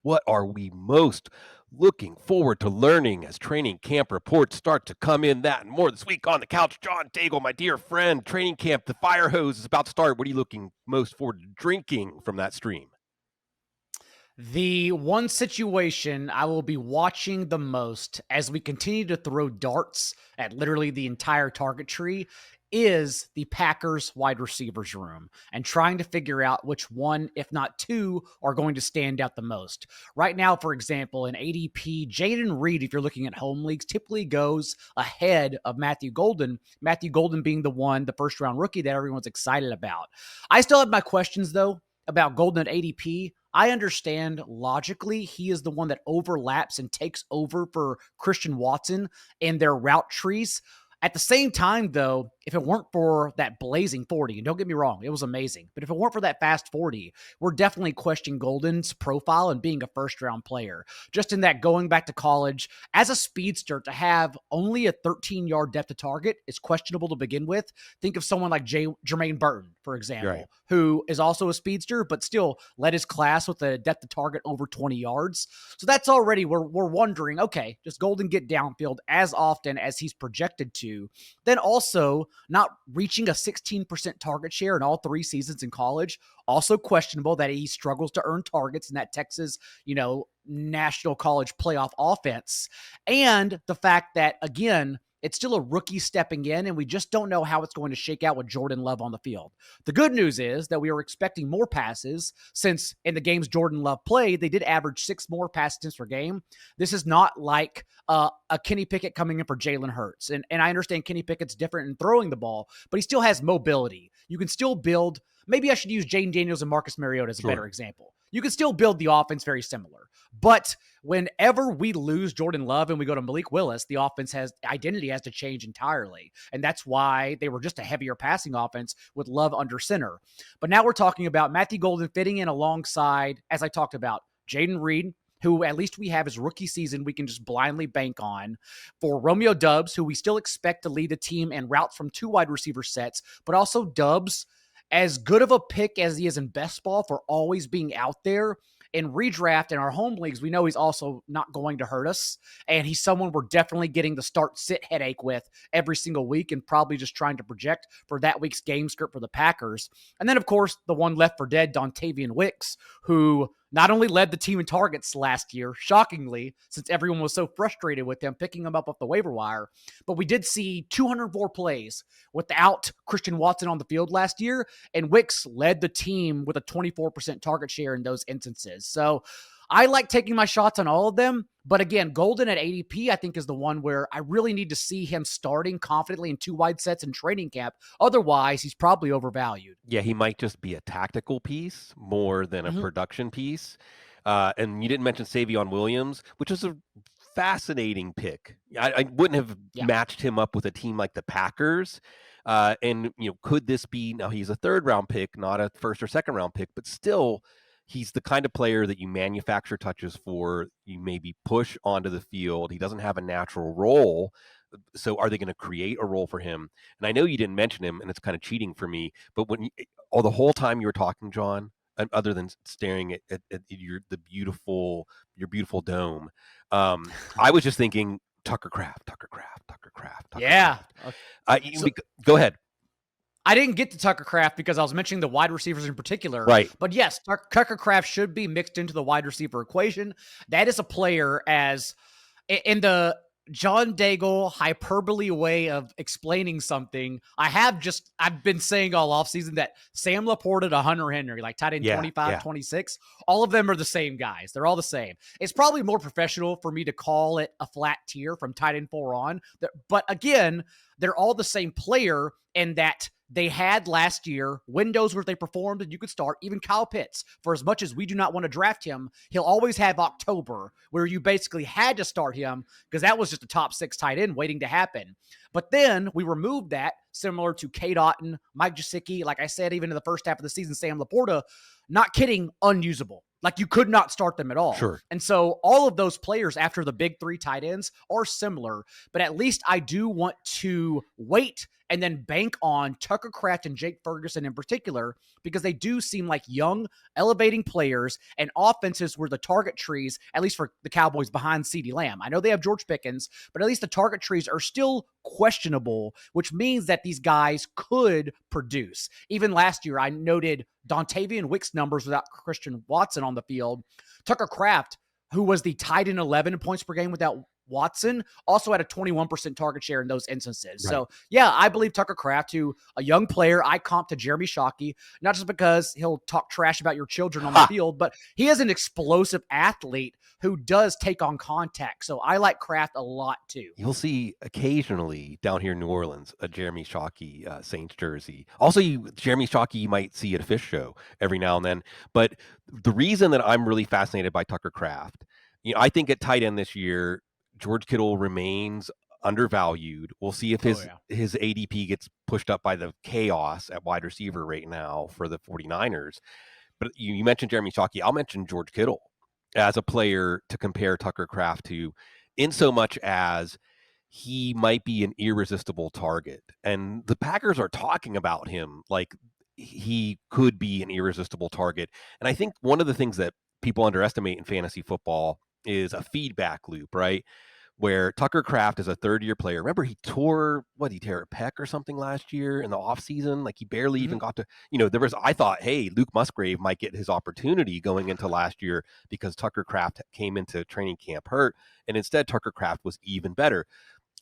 What are we most looking forward to learning as training camp reports start to come in? That and more this week on the couch. John Daigle, my dear friend, training camp, the fire hose is about to start. What are you looking most forward to drinking from that stream? The one situation I will be watching the most as we continue to throw darts at literally the entire target tree is the Packers wide receivers room and trying to figure out which one, if not two, are going to stand out the most. Right now, for example, in ADP, Jaden Reed, if you're looking at home leagues, typically goes ahead of Matthew Golden. Matthew Golden being the first round rookie that everyone's excited about. I still have my questions though about Golden at ADP. I understand logically he is the one that overlaps and takes over for Christian Watson and their route trees. At the same time, though, if it weren't for that blazing 40, and don't get me wrong, it was amazing, but if it weren't for that fast 40, we're definitely questioning Golden's profile and being a first round player. Just in that going back to college as a speedster to have only a 13-yard depth of target is questionable to begin with. Think of someone like Jermaine Burton, for example, Right. who is also a speedster, but still led his class with a depth of target over 20 yards. So that's already, we're wondering, okay, does Golden get downfield as often as he's projected to? Then also not reaching a 16% target share in all 3 seasons in college. Also questionable that he struggles to earn targets in that Texas, national college playoff offense. And the fact that, again, it's still a rookie stepping in, and we just don't know how it's going to shake out with Jordan Love on the field. The good news is that we are expecting more passes since in the games Jordan Love played, they did average 6 more pass attempts per game. This is not like a Kenny Pickett coming in for Jalen Hurts. And I understand Kenny Pickett's different in throwing the ball, but he still has mobility. You can still build. Maybe I should use Jaden Daniels and Marcus Mariota as a better example. You can still build the offense very similar. But whenever we lose Jordan Love and we go to Malik Willis, the offense identity has to change entirely. And that's why they were just a heavier passing offense with Love under center. But now we're talking about Matthew Golden fitting in alongside, as I talked about, Jaden Reed, who at least we have his rookie season we can just blindly bank on. For Romeo Doubs, who we still expect to lead the team and routes from 2 wide receiver sets, but also Doubs, as good of a pick as he is in best ball for always being out there in redraft in our home leagues, we know he's also not going to hurt us. And he's someone we're definitely getting the start sit headache with every single week and probably just trying to project for that week's game script for the Packers. And then, of course, the one left for dead, Dontavian Wicks, who not only led the team in targets last year, shockingly, since everyone was so frustrated with him picking him up off the waiver wire, but we did see 204 plays without Christian Watson on the field last year, and Wicks led the team with a 24% target share in those instances. So I like taking my shots on all of them. But again, Golden at ADP, I think, is the one where I really need to see him starting confidently in 2 wide sets in training camp. Otherwise, he's probably overvalued. Yeah, he might just be a tactical piece more than a production piece. And you didn't mention Savion Williams, which is a fascinating pick. I wouldn't have matched him up with a team like the Packers. And could this be, now he's a 3rd round pick, not a 1st or 2nd round pick, but still he's the kind of player that you manufacture touches for, you maybe push onto the field. He doesn't have a natural role. So are they going to create a role for him? And I know you didn't mention him, and it's kind of cheating for me, but the whole time you were talking, John, other than staring at your beautiful dome, I was just thinking Tucker Kraft. Yeah. Go ahead. I didn't get to Tucker Kraft because I was mentioning the wide receivers in particular. Right. But yes, Tucker Kraft should be mixed into the wide receiver equation. That is a player, as in the John Daigle hyperbole way of explaining something. I've been saying all offseason that Sam Laporta to Hunter Henry, like tight end 25, 26, all of them are the same guys. They're all the same. It's probably more professional for me to call it a flat tier from tight end 4 on. But again, they're all the same player in that they had last year windows where they performed and you could start. Even Kyle Pitts, for as much as we do not want to draft him, he'll always have October where you basically had to start him because that was just a top 6 tight end waiting to happen. But then we removed that, similar to Cade Otton, Mike Gesicki, like I said, even in the first half of the season, Sam Laporta, not kidding, unusable. Like you could not start them at all. Sure. And so all of those players after the big 3 tight ends are similar, but at least I do want to wait and then bank on Tucker Kraft and Jake Ferguson in particular, because they do seem like young, elevating players and offenses where the target trees, at least for the Cowboys behind CeeDee Lamb. I know they have George Pickens, but at least the target trees are still questionable, which means that these guys could produce. Even last year, I noted Dontavian Wick's numbers without Christian Watson on the field. Tucker Kraft, who was the tight end 11 points per game without Watson, also had a 21% target share in those instances. Right. So, yeah, I believe Tucker Kraft, who a young player, I comp to Jeremy Shockey, not just because he'll talk trash about your children on the field, but he is an explosive athlete who does take on contact. So I like Kraft a lot too. You'll see occasionally down here in New Orleans a Jeremy Shockey Saints jersey. Also, Jeremy Shockey you might see at a fish show every now and then. But the reason that I'm really fascinated by Tucker Kraft, I think at tight end this year, George Kittle remains undervalued. We'll see if his ADP gets pushed up by the chaos at wide receiver right now for the 49ers. But you mentioned Jeremy Shockey. I'll mention George Kittle as a player to compare Tucker Kraft to, in so much as he might be an irresistible target. And the Packers are talking about him like he could be an irresistible target. And I think one of the things that people underestimate in fantasy football is a feedback loop, right? Where Tucker Kraft is a third-year player. Remember, he tore, he tear a pec or something last year in the offseason? Like, he barely even got to, I thought, hey, Luke Musgrave might get his opportunity going into last year because Tucker Kraft came into training camp hurt, and instead Tucker Kraft was even better.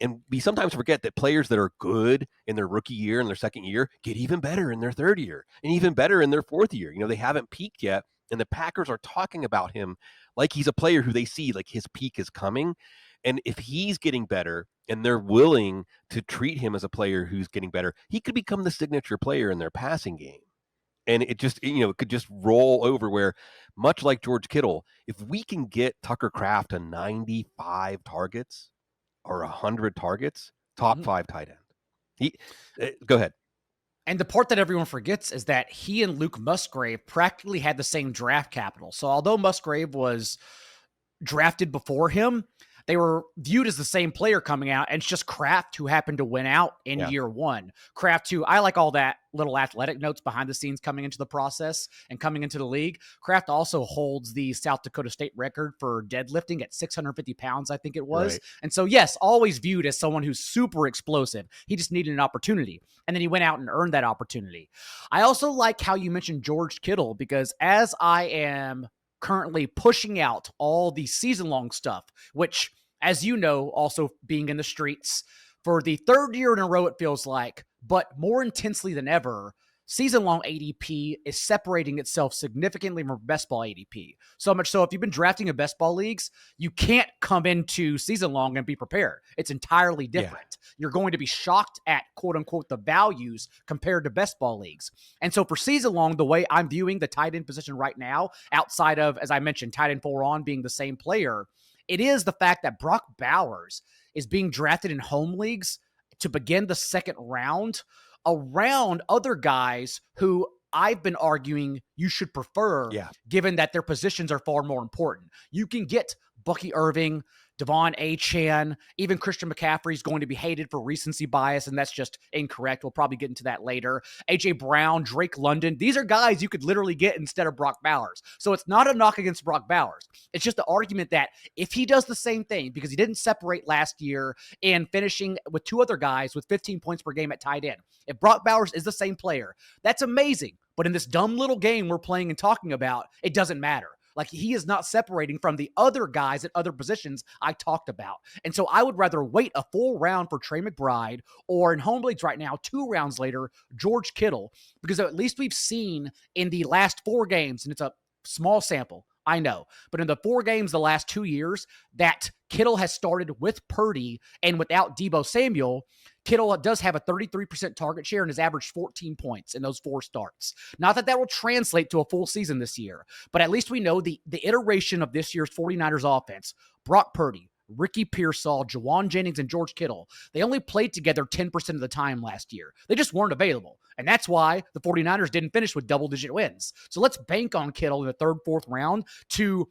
And we sometimes forget that players that are good in their rookie year and their second year get even better in their third year and even better in their fourth year. They haven't peaked yet, and the Packers are talking about him like he's a player who they see like his peak is coming. And if he's getting better and they're willing to treat him as a player who's getting better, he could become the signature player in their passing game. And it just, it could just roll over where, much like George Kittle, if we can get Tucker Kraft to 95 targets or 100 targets, top 5 tight end. Go ahead. And the part that everyone forgets is that he and Luke Musgrave practically had the same draft capital. So although Musgrave was drafted before him, they were viewed as the same player coming out, and it's just Kraft who happened to win out in year one. Kraft, who I like all that little athletic notes behind the scenes coming into the process and coming into the league. Kraft also holds the South Dakota State record for deadlifting at 650 pounds, I think it was. Right. And so, yes, always viewed as someone who's super explosive. He just needed an opportunity, and then he went out and earned that opportunity. I also like how you mentioned George Kittle, because as I am currently pushing out all the season-long stuff, which, as you know, also being in the streets for the third year in a row, it feels like, but more intensely than ever, season-long ADP is separating itself significantly from best ball ADP. So much so, if you've been drafting in best ball leagues, you can't come into season-long and be prepared. It's entirely different. Yeah. You're going to be shocked at, quote-unquote, the values compared to best ball leagues. And so for season-long, the way I'm viewing the tight end position right now, outside of, as I mentioned, tight end 4 on being the same player, it is the fact that Brock Bowers is being drafted in home leagues to begin the second round around other guys who I've been arguing you should prefer, given that their positions are far more important. You can get Bucky Irving, Devon A-Chan, even Christian McCaffrey is going to be hated for recency bias, and that's just incorrect. We'll probably get into that later. A.J. Brown, Drake London, these are guys you could literally get instead of Brock Bowers. So it's not a knock against Brock Bowers. It's just the argument that if he does the same thing, because he didn't separate last year and finishing with 2 other guys with 15 points per game at tight end, if Brock Bowers is the same player, that's amazing. But in this dumb little game we're playing and talking about, it doesn't matter. Like, he is not separating from the other guys at other positions I talked about. And so I would rather wait a full round for Trey McBride, or in home leagues right now, 2 rounds later, George Kittle, because at least we've seen in the last 4 games, and it's a small sample, I know, but in the 4 games the last 2 years that Kittle has started with Purdy and without Deebo Samuel, Kittle does have a 33% target share and has averaged 14 points in those 4 starts. Not that that will translate to a full season this year, but at least we know the iteration of this year's 49ers offense, Brock Purdy, Ricky Pearsall, Jawan Jennings, and George Kittle, they only played together 10% of the time last year. They just weren't available. And that's why the 49ers didn't finish with double-digit wins. So let's bank on Kittle in the 3rd, 4th round to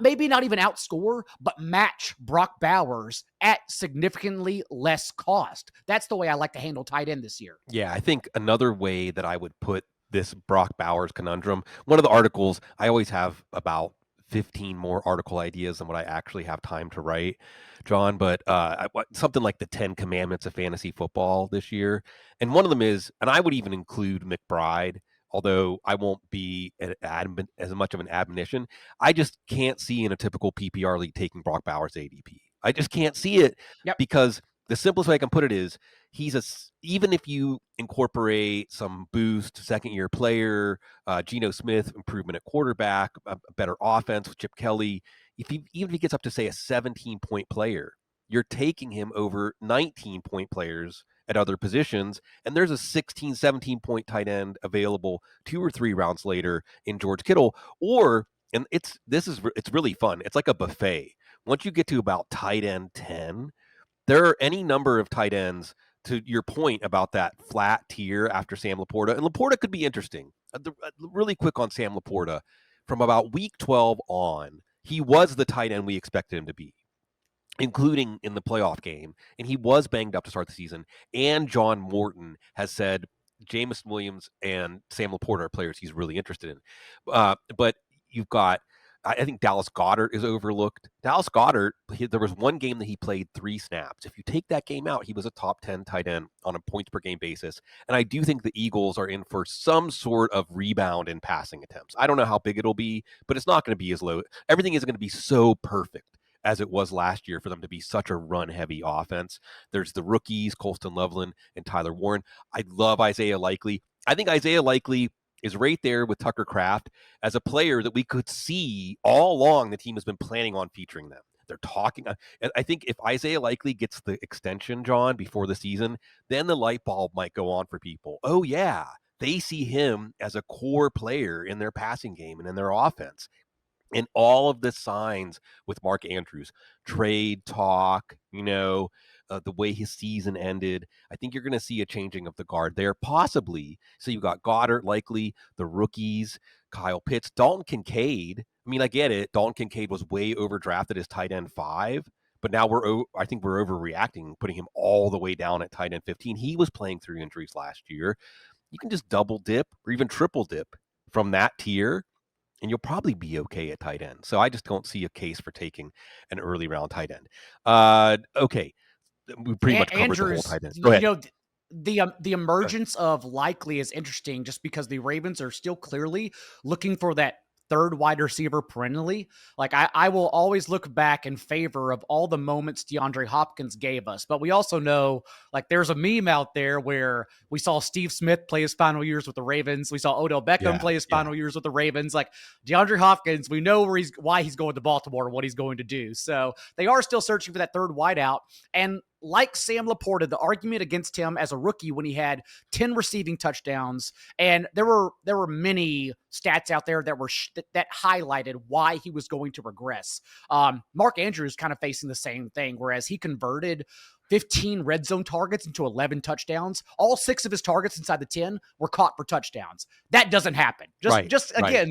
maybe not even outscore, but match Brock Bowers at significantly less cost. That's the way I like to handle tight end this year. Yeah, I think another way that I would put this Brock Bowers conundrum, one of the articles, I always have about 15 more article ideas than what I actually have time to write, John, but something like the 10 commandments of fantasy football this year. And one of them is, and I would even include McBride, although I won't be as much of an admonition. I just can't see in a typical PPR league taking Brock Bowers ADP. I just can't see it Yep. because the simplest way I can put it is even if you incorporate some boost, second year player, Geno Smith improvement at quarterback, a better offense with Chip Kelly, even if he gets up to say a 17-point player, you're taking him over 19-point players at other positions, and there's a 16, 17-point tight end available 2 or 3 rounds later in George Kittle, and it's really fun. It's like a buffet. Once you get to about tight end 10, there are any number of tight ends, to your point about that flat tier after Sam Laporta, and Laporta could be interesting. Really quick on Sam Laporta, from about week 12 on, he was the tight end we expected him to be, including in the playoff game, and he was banged up to start the season. And John Morton has said Jameson Williams and Sam Laporta are players he's really interested in. But you've got, I think Dallas Goedert is overlooked. Dallas Goedert, there was one game that he played 3 snaps. If you take that game out, he was a top 10 tight end on a points per game basis. And I do think the Eagles are in for some sort of rebound in passing attempts. I don't know how big it'll be, but it's not going to be as low. Everything isn't going to be so perfect as it was last year for them to be such a run-heavy offense. There's the rookies, Colston Loveland and Tyler Warren. I love Isaiah Likely. I think Isaiah Likely is right there with Tucker Kraft as a player that we could see all along the team has been planning on featuring them. They're talking. I think if Isaiah Likely gets the extension, John, before the season, then the light bulb might go on for people. Oh, yeah, they see him as a core player in their passing game and in their offense. And all of the signs with Mark Andrews, trade talk, the way his season ended, I think you're going to see a changing of the guard there, possibly. So you got Goddard, likely, the rookies, Kyle Pitts, Dalton Kincaid. I mean, I get it. Dalton Kincaid was way overdrafted as tight end 5, but now I think we're overreacting, putting him all the way down at tight end 15. He was playing through injuries last year. You can just double dip or even triple dip from that tier, and you'll probably be okay at tight end. So I just don't see a case for taking an early round tight end. Okay. We pretty much covered the whole tight end. Go ahead. The emergence of Likely is interesting just because the Ravens are still clearly looking for that third wide receiver perennially. Like I will always look back in favor of all the moments DeAndre Hopkins gave us, but we also know like there's a meme out there where we saw Steve Smith play his final years with the Ravens. We saw Odell Beckham play his final years with the Ravens. Like DeAndre Hopkins, we know why he's going to Baltimore, what he's going to do. So they are still searching for that third wideout. And like Sam Laporta, the argument against him as a rookie when he had 10 receiving touchdowns, and there were many stats out there that were that highlighted why he was going to regress. Mark Andrews kind of facing the same thing, whereas he converted 15 red zone targets into 11 touchdowns. All 6 of his targets inside the 10 were caught for touchdowns. That doesn't happen.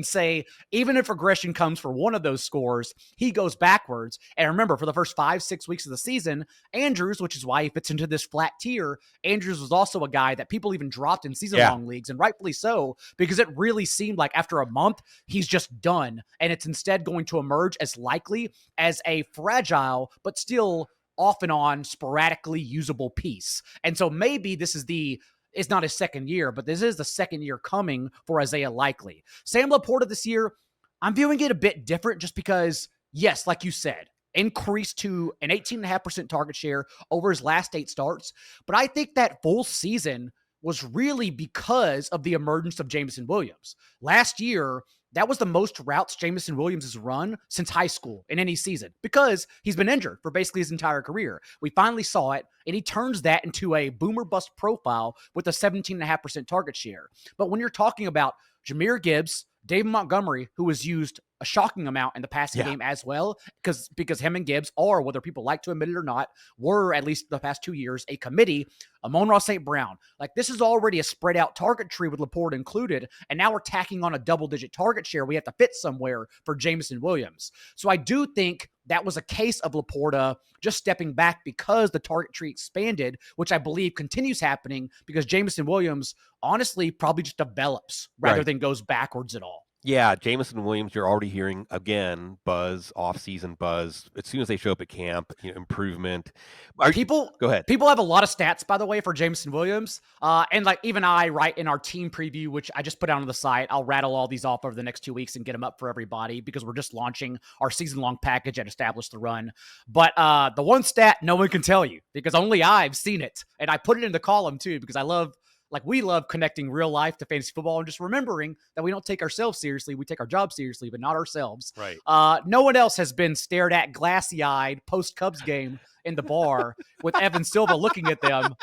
Say, even if regression comes for one of those scores, he goes backwards. And remember, for the first 5-6 weeks of the season, Andrews, which is why he fits into this flat tier, Andrews was also a guy that people even dropped in season-long leagues, and rightfully so, because it really seemed like after a month, he's just done. And it's instead going to emerge as likely as a fragile, but still off and on sporadically usable piece. And so maybe this is it's not his second year, but this is the second year coming for Isaiah Likely. Sam Laporta this year, I'm viewing it a bit different just because, yes, like you said, increased to an 18.5% target share over his last 8 starts. But I think that full season was really because of the emergence of Jameson Williams. Last year, that was the most routes Jameson Williams has run since high school in any season because he's been injured for basically his entire career. We finally saw it, and he turns that into a boomer bust profile with a 17.5% target share. But when you're talking about Jahmyr Gibbs, David Montgomery, who was used a shocking amount in the passing game as well, because him and Gibbs are, whether people like to admit it or not, were, at least the past 2 years, a committee. Amon-Ra St. Brown. Like, this is already a spread out target tree with Laporta included, and now we're tacking on a double-digit target share we have to fit somewhere for Jameson Williams. So I do think that was a case of Laporta just stepping back because the target tree expanded, which I believe continues happening because Jameson Williams honestly probably just develops rather than goes backwards at all. Yeah, Jameson Williams, you're already hearing, again, buzz, off-season buzz. As soon as they show up at camp, improvement. Go ahead. People have a lot of stats, by the way, for Jameson Williams. And like even I write in our team preview, which I just put out on the site, I'll rattle all these off over the next 2 weeks and get them up for everybody because we're just launching our season-long package at Establish the Run. But the one stat no one can tell you because only I've seen it. And I put it in the column too because we love connecting real life to fantasy football and just remembering that we don't take ourselves seriously. We take our job seriously, but not ourselves. Right. No one else has been stared at glassy-eyed post-Cubs game in the bar with Evan Silva looking at them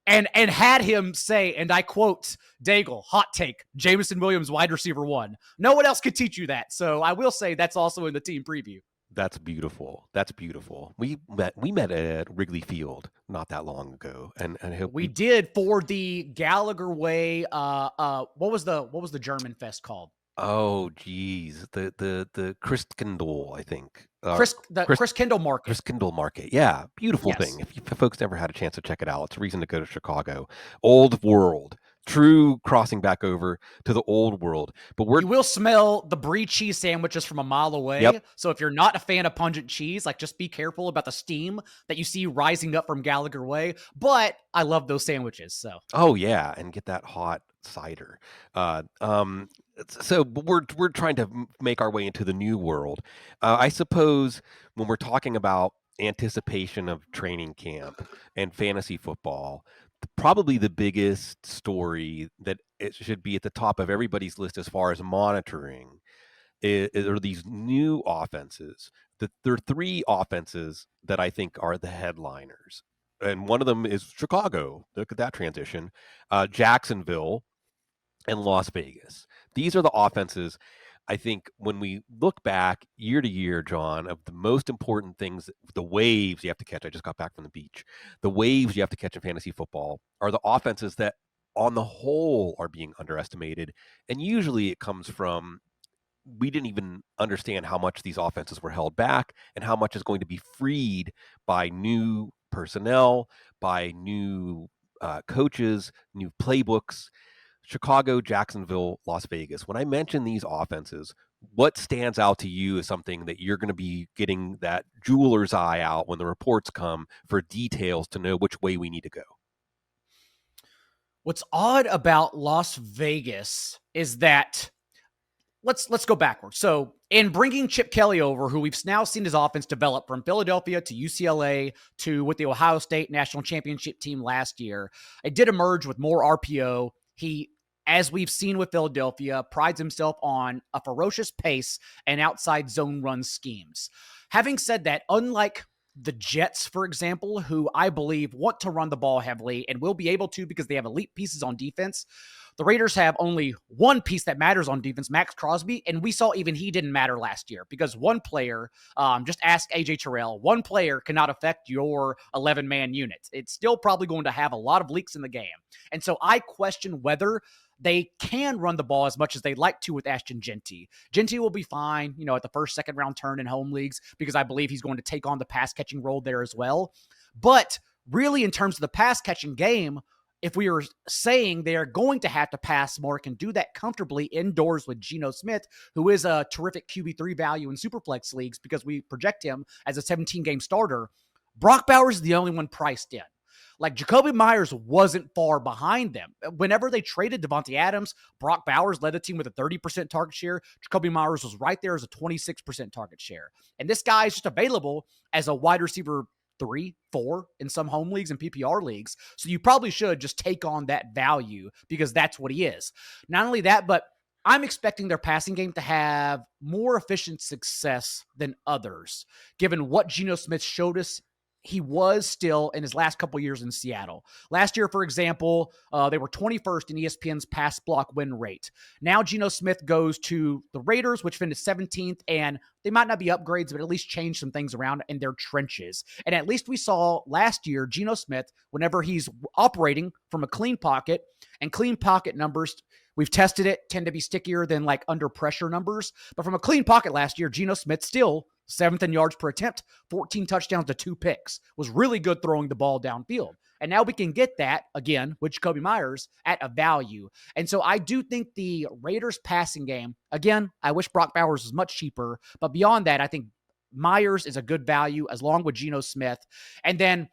and had him say, and I quote, Daigle, hot take, Jameson Williams, wide receiver 1. No one else could teach you that. So I will say that's also in the team preview. That's beautiful. That's beautiful. We met at Wrigley Field not that long ago, and I hope we did for the Gallagher Way. What was the German Fest called? Oh, geez, the Christkindl, I think. Christkindl Market. Christkindl Market, yeah, beautiful thing. If folks never had a chance to check it out, it's a reason to go to Chicago. Old world. True crossing back over to the old world. But you will smell the brie cheese sandwiches from a mile away. Yep. So if you're not a fan of pungent cheese, like just be careful about the steam that you see rising up from Gallagher Way. But I love those sandwiches. So yeah, and get that hot cider. So we're trying to make our way into the new world. I suppose when we're talking about anticipation of training camp and fantasy football, probably the biggest story that it should be at the top of everybody's list as far as monitoring are these new offenses. There are 3 offenses that I think are the headliners. And one of them is Chicago. Look at that transition. Jacksonville and Las Vegas. These are the offenses, I think, when we look back year to year, John, of the most important things, the waves you have to catch. I just got back from the beach. The waves you have to catch in fantasy football are the offenses that, on the whole, are being underestimated. And usually it comes from, we didn't even understand how much these offenses were held back and how much is going to be freed by new personnel, by new coaches, new playbooks. Chicago, Jacksonville, Las Vegas. When I mention these offenses, what stands out to you as something that you're going to be getting that jeweler's eye out when the reports come for details to know which way we need to go? What's odd about Las Vegas is that let's go backwards. So in bringing Chip Kelly over, who we've now seen his offense develop from Philadelphia to UCLA to with the Ohio State national championship team last year, it did emerge with more RPO. He, as we've seen with Philadelphia, prides himself on a ferocious pace and outside zone run schemes. Having said that, unlike the Jets, for example, who I believe want to run the ball heavily and will be able to because they have elite pieces on defense, the Raiders have only one piece that matters on defense, Max Crosby, and we saw even he didn't matter last year because one player, just ask AJ Terrell, one player cannot affect your 11-man unit. It's still probably going to have a lot of leaks in the game. And so I question whether they can run the ball as much as they'd like to with Ashton Genty. Genty will be fine, at the first, second round turn in home leagues because I believe he's going to take on the pass catching role there as well. But really, in terms of the pass catching game, if we are saying they are going to have to pass more, can do that comfortably indoors with Geno Smith, who is a terrific QB3 value in Superflex leagues because we project him as a 17-game starter, Brock Bowers is the only one priced in. Like, Jacoby Myers wasn't far behind them. Whenever they traded Devontae Adams, Brock Bowers led the team with a 30% target share. Jacoby Myers was right there as a 26% target share. And this guy is just available as a wide receiver 3, 4 in some home leagues and PPR leagues. So you probably should just take on that value because that's what he is. Not only that, but I'm expecting their passing game to have more efficient success than others, given what Geno Smith showed us he was still in his last couple years in Seattle. Last year, for example, they were 21st in ESPN's pass block win rate. Now Geno Smith goes to the Raiders, which finished 17th, and they might not be upgrades, but at least change some things around in their trenches. And at least we saw last year, Geno Smith, whenever he's operating from a clean pocket, and clean pocket numbers, we've tested it, tend to be stickier than like under pressure numbers. But from a clean pocket last year, Geno Smith still 7th in yards per attempt, 14 touchdowns to 2 picks, was really good throwing the ball downfield. And now we can get that, again, with Jacoby Myers at a value. And so I do think the Raiders passing game, again, I wish Brock Bowers was much cheaper. But beyond that, I think Myers is a good value as long with Geno Smith. And then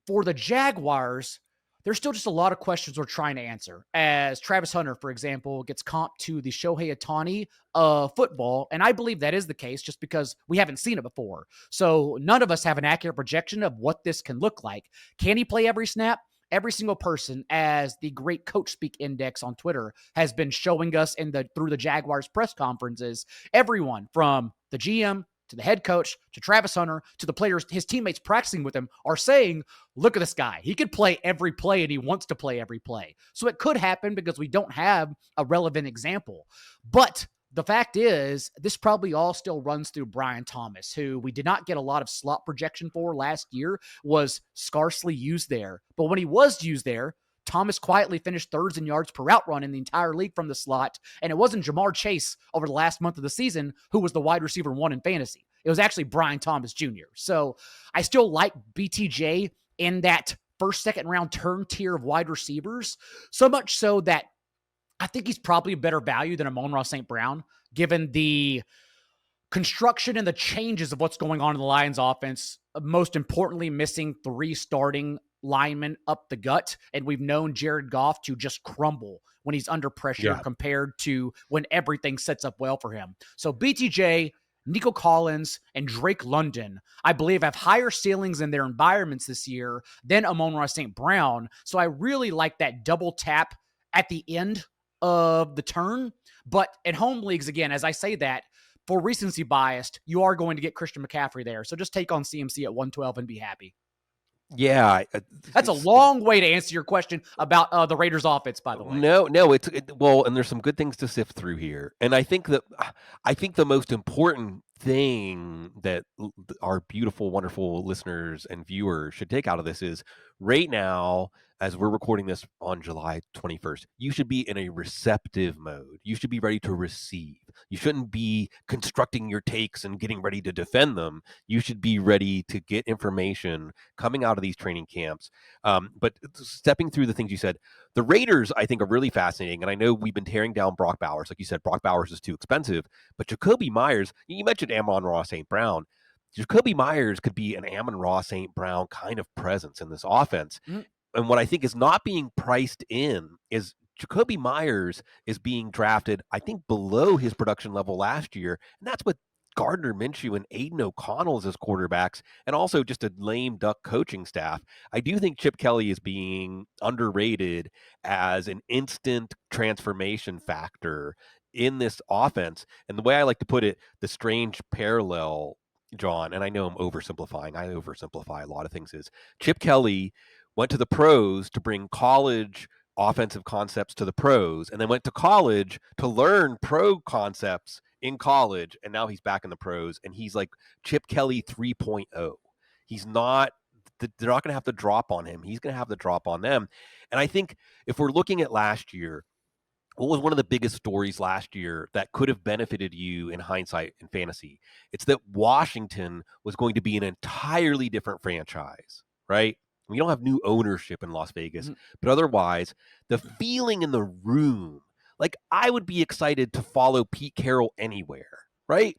for the Jaguars, there's still just a lot of questions we're trying to answer. As Travis Hunter, for example, gets comped to the Shohei Ohtani of football, and I believe that is the case just because we haven't seen it before. So none of us have an accurate projection of what this can look like. Can he play every snap? Every single person, as the great Coach Speak Index on Twitter has been showing us through the Jaguars press conferences, everyone from the GM to the head coach, to Travis Hunter, to the players, his teammates practicing with him are saying, look at this guy. He could play every play and he wants to play every play. So it could happen because we don't have a relevant example. But the fact is, this probably all still runs through Brian Thomas, who we did not get a lot of slot projection for last year, was scarcely used there. But when he was used there, Thomas quietly finished thirds in yards per route run in the entire league from the slot. And it wasn't Jamar Chase over the last month of the season who was the wide receiver 1 in fantasy. It was actually Brian Thomas Jr. So I still like BTJ in that first, second round turn tier of wide receivers, so much so that I think he's probably a better value than Amon-Ra St. Brown, given the construction and the changes of what's going on in the Lions offense, most importantly, missing 3 starting linemen up the gut. And we've known Jared Goff to just crumble when he's under pressure compared to when everything sets up well for him. So BTJ, Nico Collins, and Drake London, I believe, have higher ceilings in their environments this year than Amon-Ra St. Brown. So I really like that double tap at the end of the turn. But in home leagues, again, as I say that, for recency biased, you are going to get Christian McCaffrey there. So just take on CMC at 112 and be happy. Yeah. That's a long way to answer your question about the Raiders offense, by the way. No, well, and there's some good things to sift through here. And I think the most important thing that our beautiful, wonderful listeners and viewers should take out of this is right now, as we're recording this on July 21st, you should be in a receptive mode. You should be ready to receive. You shouldn't be constructing your takes and getting ready to defend them. You should be ready to get information coming out of these training camps. But stepping through the things you said, the Raiders, I think, are really fascinating. And I know we've been tearing down Brock Bowers. Like you said, Brock Bowers is too expensive. But Jacoby Myers, you mentioned Amon-Ra St. Brown. Jacoby Myers could be an Amon-Ra St. Brown kind of presence in this offense. Mm-hmm. And what I think is not being priced in is Jacoby Myers is being drafted, I think, below his production level last year. And that's with Gardner Minshew and Aiden O'Connell as his quarterbacks, and also just a lame duck coaching staff. I do think Chip Kelly is being underrated as an instant transformation factor in this offense. And the way I like to put it, the strange parallel, John, and I know I'm oversimplifying. I oversimplify a lot of things, is Chip Kelly went to the pros to bring college offensive concepts to the pros, and then went to college to learn pro concepts in college, and now he's back in the pros, and he's like Chip Kelly 3.0. He's not, they're not going to have to drop on him. He's going to have to drop on them. And I think if we're looking at last year, what was one of the biggest stories last year that could have benefited you in hindsight in fantasy? It's that Washington was going to be an entirely different franchise, right? We don't have new ownership in Las Vegas, but otherwise, the feeling in the room, like I would be excited to follow Pete Carroll anywhere, right?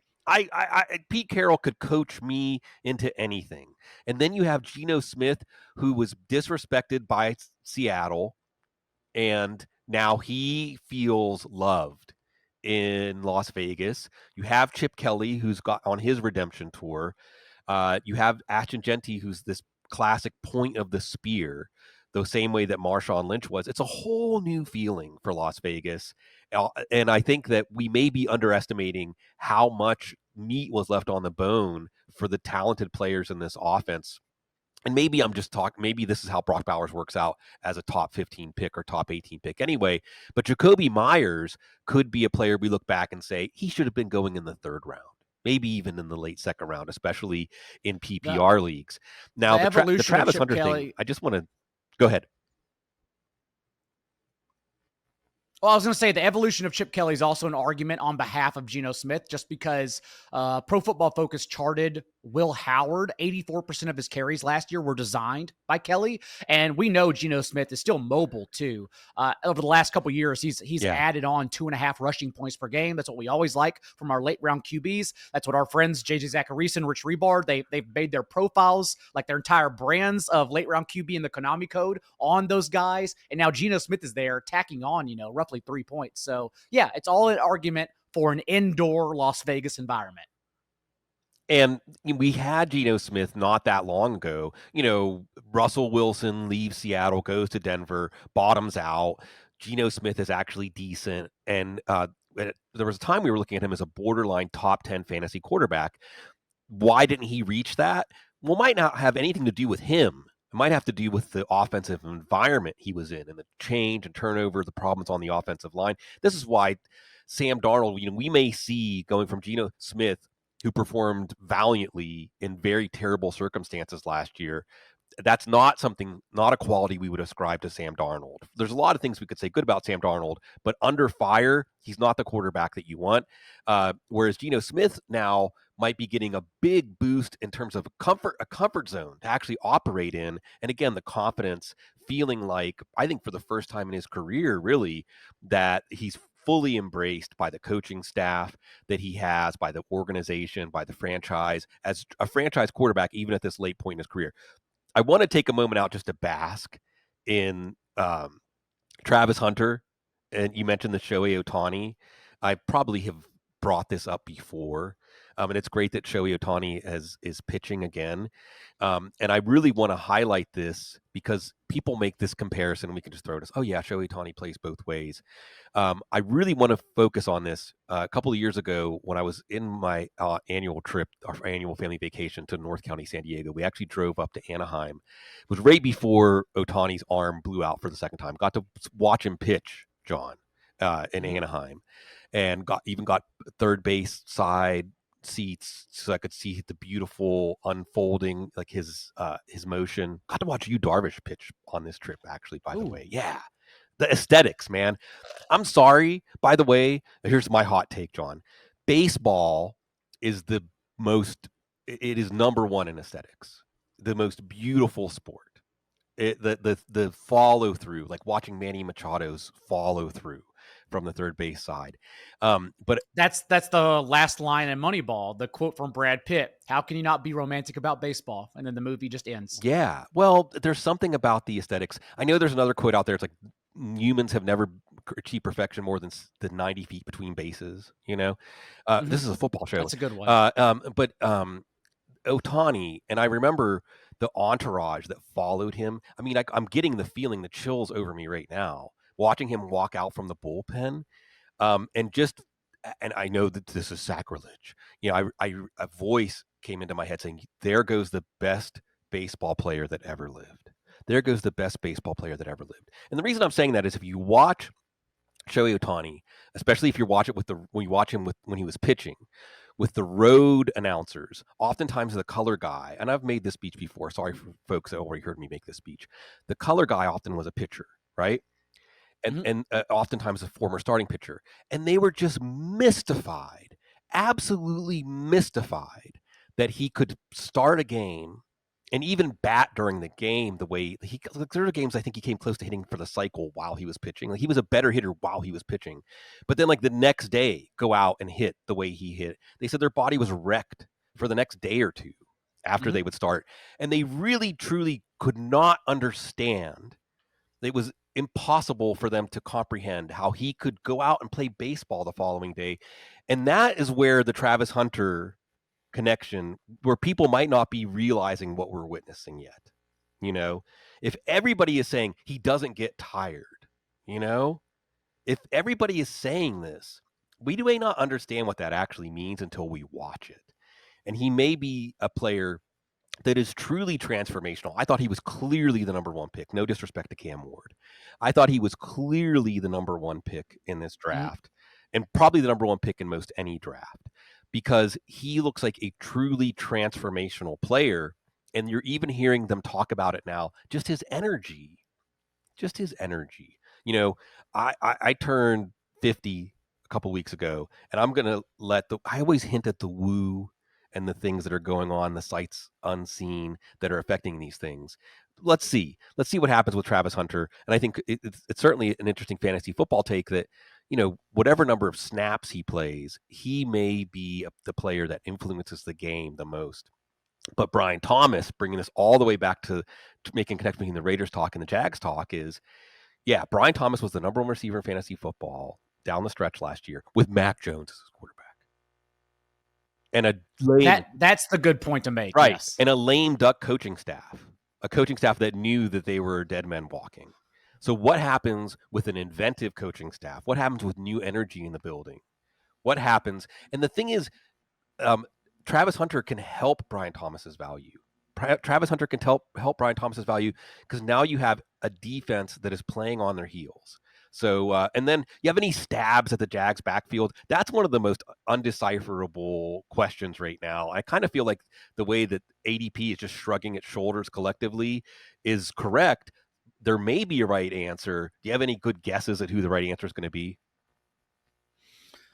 Pete Carroll could coach me into anything. And then you have Geno Smith, who was disrespected by Seattle, and now he feels loved in Las Vegas. You have Chip Kelly, who's got on his redemption tour. You have Ashton Genty, who's this classic point of the spear, the same way that Marshawn Lynch was. It's a whole new feeling for Las Vegas. And I think that we may be underestimating how much meat was left on the bone for the talented players in this offense and maybe I'm just talking, maybe this is how Brock Bowers works out as a top 15 pick or top 18 pick anyway. But Jacoby Myers could be a player we look back and say he should have been going in the third round, maybe even in the late second round, especially in The PPR leagues. Now, the the evolution of Travis Chip Hunter thing, Kelly. I just want to go ahead. Well, I was going to say the evolution of Chip Kelly is also an argument on behalf of Geno Smith, just because Pro Football Focus charted Will Howard. 84% of his carries last year were designed by Kelly, and we know Geno Smith is still mobile too. Over the last couple years, he's Yeah. added on 2.5 rushing points per game. That's what we always like from our late round QBs. That's what our friends JJ Zachariason and Rich Rebar, they've made their profiles, like their entire brands of late round QB in the Konami code on those guys. And now Geno Smith is there tacking on, roughly 3 points. So yeah, it's all an argument for an indoor Las Vegas environment. And we had Geno Smith not that long ago. Russell Wilson leaves Seattle, goes to Denver, bottoms out. Geno Smith is actually decent. And there was a time we were looking at him as a borderline top 10 fantasy quarterback. Why didn't he reach that? Well, it might not have anything to do with him. It might have to do with the offensive environment he was in and the change and turnover, the problems on the offensive line. This is why Sam Darnold, we may see going from Geno Smith, who performed valiantly in very terrible circumstances last year. That's not a quality we would ascribe to Sam Darnold. There's a lot of things we could say good about Sam Darnold, but under fire, he's not the quarterback that you want. Whereas Geno Smith now might be getting a big boost in terms of a comfort zone to actually operate in. And again, the confidence, feeling like, I think for the first time in his career, really, that he's fully embraced by the coaching staff that he has, by the organization, by the franchise, as a franchise quarterback, even at this late point in his career. I want to take a moment out just to bask in Travis Hunter. And you mentioned the Shohei Ohtani. I probably have brought this up before. And it's great that Shohei Ohtani is pitching again. And I really want to highlight this because people make this comparison. And we can just throw this, oh, yeah, Shohei Ohtani plays both ways. I really want to focus on this. A couple of years ago, when I was in my annual trip, our annual family vacation to North County, San Diego, we actually drove up to Anaheim. It was right before Ohtani's arm blew out for the second time. Got to watch him pitch, John, in Anaheim, and got third base side seats so I could see the beautiful unfolding, like his motion. Got to watch Yu Darvish pitch on this trip, actually, by the way. Yeah. The aesthetics, man. I'm sorry. By the way, here's my hot take, John. Baseball is it is number one in aesthetics. The most beautiful sport. The follow through, like watching Manny Machado's follow through from the third base side. But that's the last line in Moneyball, the quote from Brad Pitt. How can you not be romantic about baseball? And then the movie just ends. Yeah. Well, there's something about the aesthetics. I know there's another quote out there. It's like humans have never achieved perfection more than the 90 feet between bases. This is a football show. That's a good one. But Ohtani, and I remember the entourage that followed him. I mean, I'm getting the feeling, the chills over me right now, watching him walk out from the bullpen. And I know that this is sacrilege. A voice came into my head saying, there goes the best baseball player that ever lived. There goes the best baseball player that ever lived. And the reason I'm saying that is if you watch Shohei Ohtani, especially if you watch it when you watch him when he was pitching, with the road announcers, oftentimes the color guy, and I've made this speech before. Sorry for folks that already heard me make this speech. The color guy often was a pitcher, right? And oftentimes a former starting pitcher. And they were just mystified, absolutely mystified that he could start a game and even bat during the game the way there are games I think he came close to hitting for the cycle while he was pitching. Like he was a better hitter while he was pitching. But then like the next day go out and hit the way he hit. They said their body was wrecked for the next day or two after they would start. And they really truly could not understand. It was impossible for them to comprehend how he could go out and play baseball the following day. And that is where the Travis Hunter connection, where people might not be realizing what we're witnessing yet. If everybody is saying he doesn't get tired, if everybody is saying this, we may not understand what that actually means until we watch it. And he may be a player that is truly transformational. I thought he was clearly the number one pick. No disrespect to Cam Ward. I thought he was clearly the number one pick in this draft, and probably the number one pick in most any draft, because he looks like a truly transformational player. And you're even hearing them talk about it now. Just his energy. You know, I turned 50 a couple weeks ago, and I'm gonna I always hint at the woo and the things that are going on, the sights unseen that are affecting these things. Let's see what happens with Travis Hunter. And I think it's certainly an interesting fantasy football take that, whatever number of snaps he plays, he may be the player that influences the game the most. But Brian Thomas, bringing this all the way back to making a connection between the Raiders talk and the Jags talk, is, yeah, Brian Thomas was the number one receiver in fantasy football down the stretch last year with Mac Jones as his quarterback. And that's the good point to make, right? Yes. And a lame duck coaching staff, that knew that they were dead men walking. So what happens with an inventive coaching staff? What happens with new energy in the building? What happens? And the thing is, Travis Hunter can help Brian Thomas's value. Travis Hunter can help Brian Thomas's value because now you have a defense that is playing on their heels. So, and then you have any stabs at the Jags backfield? That's one of the most undecipherable questions right now. I kind of feel like the way that ADP is just shrugging its shoulders collectively is correct. There may be a right answer. Do you have any good guesses at who the right answer is going to be?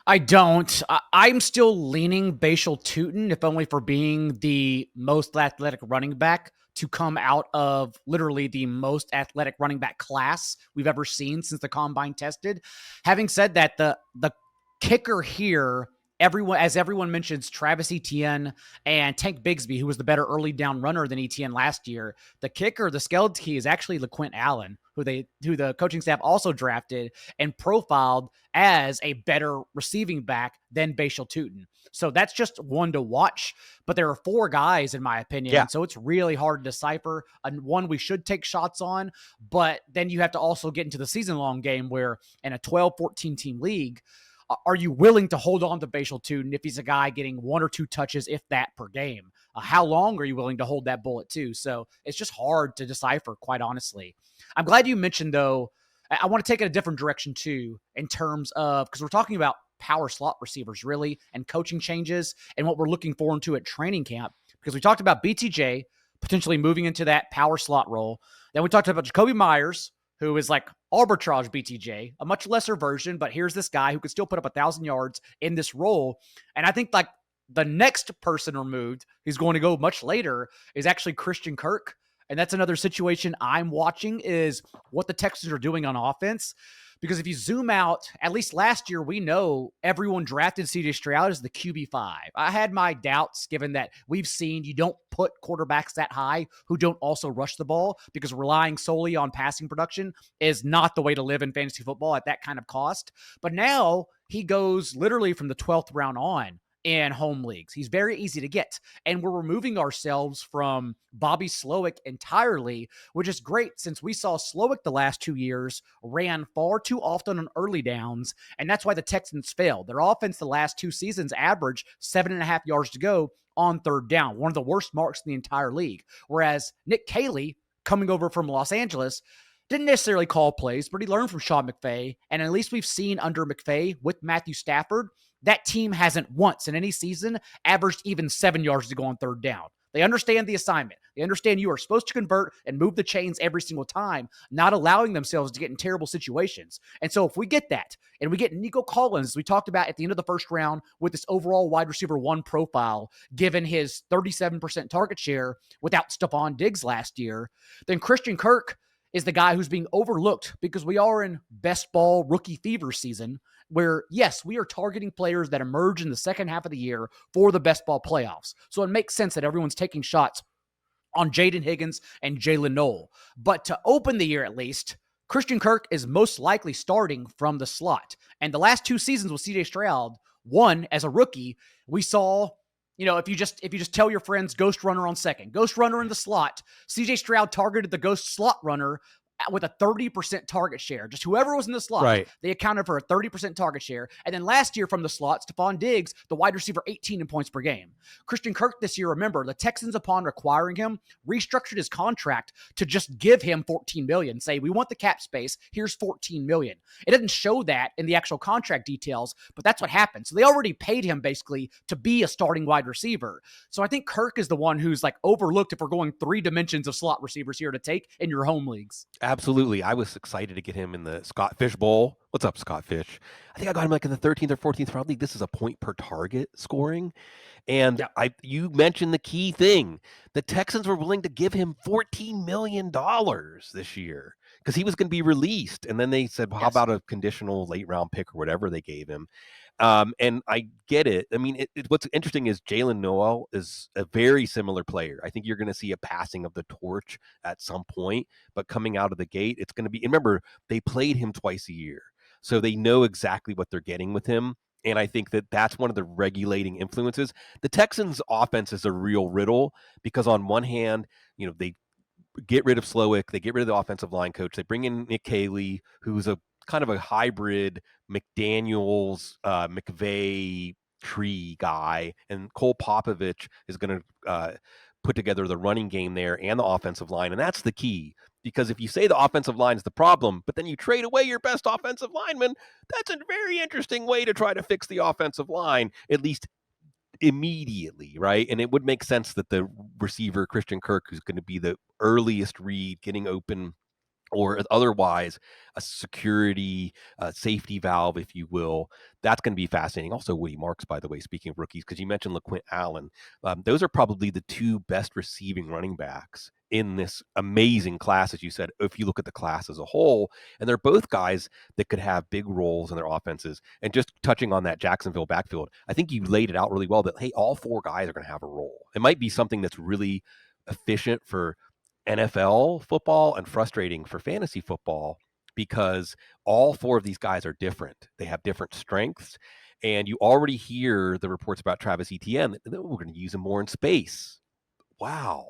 I don't. I'm still leaning Bashal Tutin, if only for being the most athletic running back to come out of literally the most athletic running back class we've ever seen since the combine tested. Having said that, the kicker here, everyone mentions Travis Etienne and Tank Bigsby, who was the better early down runner than Etienne last year. The kicker, the skeleton key, is actually LaQuint Allen, who the coaching staff also drafted and profiled as a better receiving back than Bashal Tutin. So that's just one to watch. But there are four guys, in my opinion. Yeah. So it's really hard to decipher. And one we should take shots on. But then you have to also get into the season-long game where in a 12, 14-team league, are you willing to hold on to Bashal Tutin if he's a guy getting one or two touches, if that, per game? How long are you willing to hold that bullet too? So it's just hard to decipher, quite honestly. I'm glad you mentioned, though, I want to take it a different direction too, in terms of, because we're talking about power slot receivers, really, and coaching changes and what we're looking forward to at training camp, because we talked about BTJ potentially moving into that power slot role. Then we talked about Jacoby Myers, who is like arbitrage BTJ, a much lesser version, but here's this guy who could still put up 1,000 yards in this role. And I think like the next person removed, who's going to go much later, is actually Christian Kirk. And that's another situation I'm watching, is what the Texans are doing on offense. Because if you zoom out, at least last year, we know everyone drafted CJ Stroud as the QB5. I had my doubts, given that we've seen you don't put quarterbacks that high who don't also rush the ball, because relying solely on passing production is not the way to live in fantasy football at that kind of cost. But now he goes literally from the 12th round on in home leagues. He's very easy to get. And we're removing ourselves from Bobby Slowick entirely, which is great, since we saw Slowick the last 2 years ran far too often on early downs. And that's why the Texans failed. Their offense the last 2 seasons averaged 7.5 yards to go on third down, one of the worst marks in the entire league. Whereas Nick Caley, coming over from Los Angeles, didn't necessarily call plays, but he learned from Sean McVay. And at least we've seen under McVay with Matthew Stafford, that team hasn't once in any season averaged even 7 yards to go on third down. They understand the assignment. They understand you are supposed to convert and move the chains every single time, not allowing themselves to get in terrible situations. And so if we get that, and we get Nico Collins, as we talked about at the end of the first round, with this overall wide receiver 1 profile, given his 37% target share without Stephon Diggs last year, then Christian Kirk is the guy who's being overlooked, because we are in best ball rookie fever season, where, yes, we are targeting players that emerge in the second half of the year for the best ball playoffs. So it makes sense that everyone's taking shots on Jaden Higgins and Jalen Noel. But to open the year, at least, Christian Kirk is most likely starting from the slot. And the last 2 seasons with CJ Stroud, one as a rookie, we saw, if you just tell your friends ghost runner on second, ghost runner in the slot, CJ Stroud targeted the ghost slot runner with a 30% target share. Just whoever was in the slot, Right. they accounted for a 30% target share. And then last year from the slot, Stephon Diggs, the wide receiver, 18 in points per game. Christian Kirk this year, remember, the Texans, upon requiring him, restructured his contract to just give him $14 million. Say, we want the cap space, here's $14 million. It doesn't show that in the actual contract details, but that's what happened. So they already paid him basically to be a starting wide receiver. So I think Kirk is the one who's like overlooked if we're going 3 dimensions of slot receivers here to take in your home leagues. Absolutely. I was excited to get him in the Scott Fish Bowl. What's up, Scott Fish? I think I got him like in the 13th or 14th round league. This is a point per target scoring. And Yeah. you mentioned the key thing. The Texans were willing to give him $14 million this year because he was going to be released. And then they said, well, how Yes. about a conditional late round pick or whatever they gave him? And I get it. I mean, what's interesting is Jalen Noel is a very similar player. I think you're going to see a passing of the torch at some point, but coming out of the gate, it's going to be, remember, they played him twice a year. So they know exactly what they're getting with him. And I think that that's one of the regulating influences. The Texans' offense is a real riddle because on one hand, they get rid of Slowick, they get rid of the offensive line coach, they bring in Nick Caley, who's a kind of a hybrid McDaniels, McVay tree guy, and Cole Popovich is going to put together the running game there and the offensive line, and that's the key. Because if you say the offensive line is the problem, but then you trade away your best offensive lineman, that's a very interesting way to try to fix the offensive line, at least immediately, right? And it would make sense that the receiver, Christian Kirk, who's going to be the earliest read getting open or otherwise a security safety valve, if you will. That's going to be fascinating. Also, Woody Marks, by the way, speaking of rookies, because you mentioned LaQuint Allen. Those are probably the 2 best receiving running backs in this amazing class, as you said, if you look at the class as a whole. And they're both guys that could have big roles in their offenses. And just touching on that Jacksonville backfield, I think you laid it out really well that, hey, all 4 guys are going to have a role. It might be something that's really efficient for NFL football and frustrating for fantasy football because all 4 of these guys are different. They have different strengths. And you already hear the reports about Travis Etienne that we're going to use him more in space. Wow.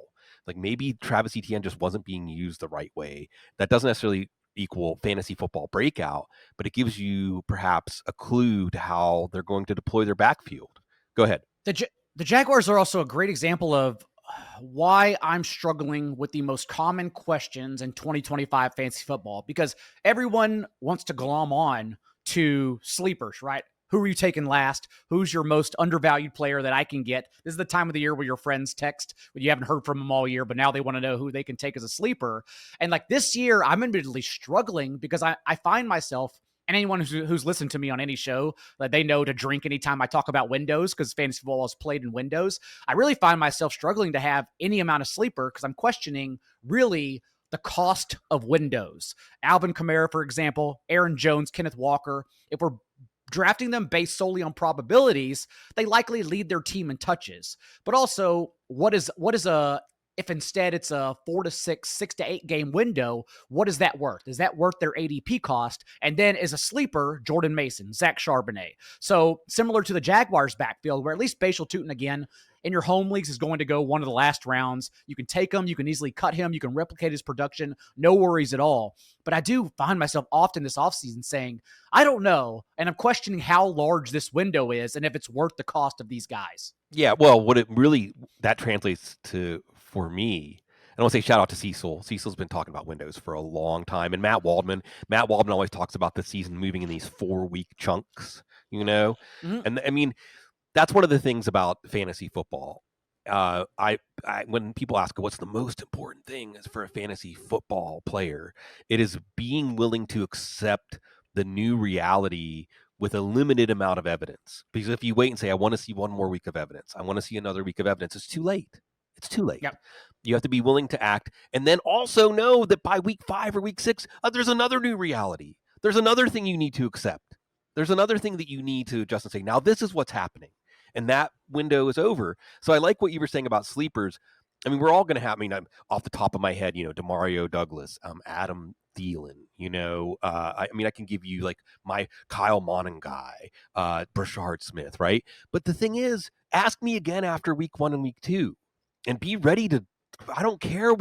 Like maybe Travis Etienne just wasn't being used the right way. That doesn't necessarily equal fantasy football breakout, but it gives you perhaps a clue to how they're going to deploy their backfield. Go ahead. The Jaguars are also a great example of why I'm struggling with the most common questions in 2025 fantasy football, because everyone wants to glom on to sleepers, right? Who are you taking last? Who's your most undervalued player that I can get? This is the time of the year where your friends text when you haven't heard from them all year, but now they want to know who they can take as a sleeper. And like this year, I'm admittedly struggling because I find myself, and anyone who's listened to me on any show, that they know to drink anytime I talk about Windows because fantasy football is played in Windows. I really find myself struggling to have any amount of sleeper because I'm questioning really the cost of Windows. Alvin Kamara, for example, Aaron Jones, Kenneth Walker. If we're drafting them based solely on probabilities, they likely lead their team in touches. But also, what is a if instead it's a 4 to 6, 6 to 8 game window, what is that worth? Is that worth their ADP cost? And then as a sleeper, Jordan Mason, Zach Charbonnet. So similar to the Jaguars backfield, where at least Bashal Tutin, again, in your home leagues is going to go one of the last rounds. You can take him. You can easily cut him. You can replicate his production. No worries at all. But I do find myself often this offseason saying, I don't know. And I'm questioning how large this window is and if it's worth the cost of these guys. Yeah, well, what it really that translates to for me, and I want to say shout out to Cecil. Cecil's been talking about Windows for a long time, and Matt Waldman. Matt Waldman always talks about the season moving in these 4-week chunks, Mm-hmm. And I mean that's one of the things about fantasy football. I when people ask what's the most important thing is for a fantasy football player, it is being willing to accept the new reality with a limited amount of evidence. Because if you wait and say, I want to see one more week of evidence, I want to see another week of evidence, it's too late. It's too late. Yep. You have to be willing to act and then also know that by week 5 or week 6, there's another new reality. There's another thing you need to accept. There's another thing that you need to adjust and say, now this is what's happening. And that window is over. So I like what you were saying about sleepers. I mean, we're all going to have, I'm off the top of my head, Demario Douglas, Adam Thielen, I can give you like my Kyle Monaghan guy, Brashard Smith, right? But the thing is, ask me again after week 1 and week 2 and be ready to I don't care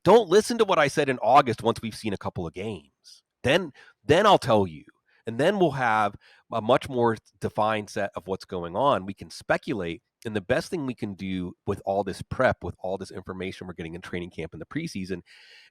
don't listen to what I said in August once we've seen a couple of games. Then I'll tell you. And then we'll have a much more defined set of what's going on. We can speculate. And the best thing we can do with all this prep, with all this information we're getting in training camp in the preseason,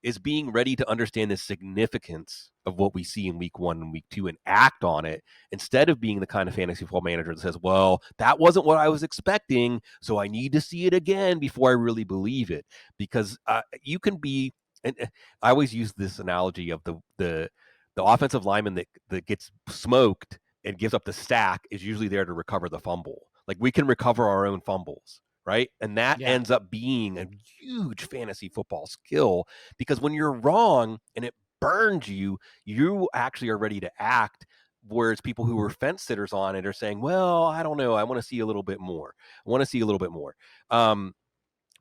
is being ready to understand the significance of what we see in week 1 and week 2 and act on it, instead of being the kind of fantasy football manager that says, well, that wasn't what I was expecting, so I need to see it again before I really believe it. Because you can be, and I always use this analogy of the offensive lineman that gets smoked and gives up the sack is usually there to recover the fumble. Like, we can recover our own fumbles, right? And that ends up being a huge fantasy football skill, because when you're wrong and it burns you, you actually are ready to act. Whereas people who are fence sitters on it are saying, well, I don't know, I want to see a little bit more.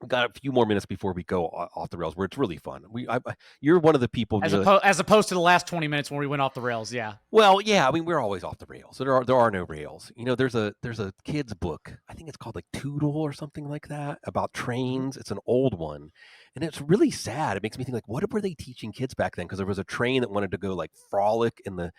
We've got a few more minutes before we go off the rails, where it's really fun. You're one of the people, as opposed to the last 20 minutes when we went off the rails. Yeah. Well, yeah, I mean, we're always off the rails. So there are no rails. There's a kid's book. I think it's called like Toodle or something like that, about trains. It's an old one, and it's really sad. It makes me think, like, what were they teaching kids back then? Because there was a train that wanted to go like frolic in the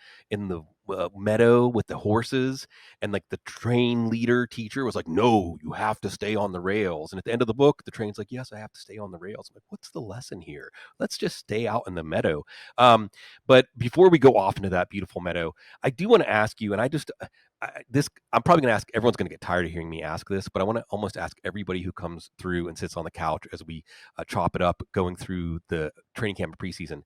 meadow with the horses, and like the train leader teacher was like, no, you have to stay on the rails. And at the end of the book, the train's like, yes, I have to stay on the rails. I'm like, what's the lesson here? Let's just stay out in the meadow. But before we go off into that beautiful meadow, I do want to ask you, and I'm probably going to ask, everyone's going to get tired of hearing me ask this, but I want to almost ask everybody who comes through and sits on the couch as we chop it up going through the training camp preseason.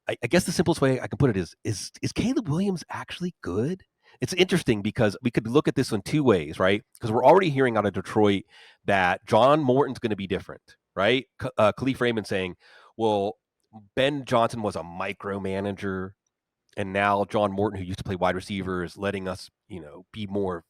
I guess the simplest way I can put it is Caleb Williams actually good? It's interesting because we could look at this in two ways, right? Because we're already hearing out of Detroit that John Morton's going to be different, right? Khalif Raymond saying, well, Ben Johnson was a micromanager, and now John Morton, who used to play wide receiver, is letting us, be more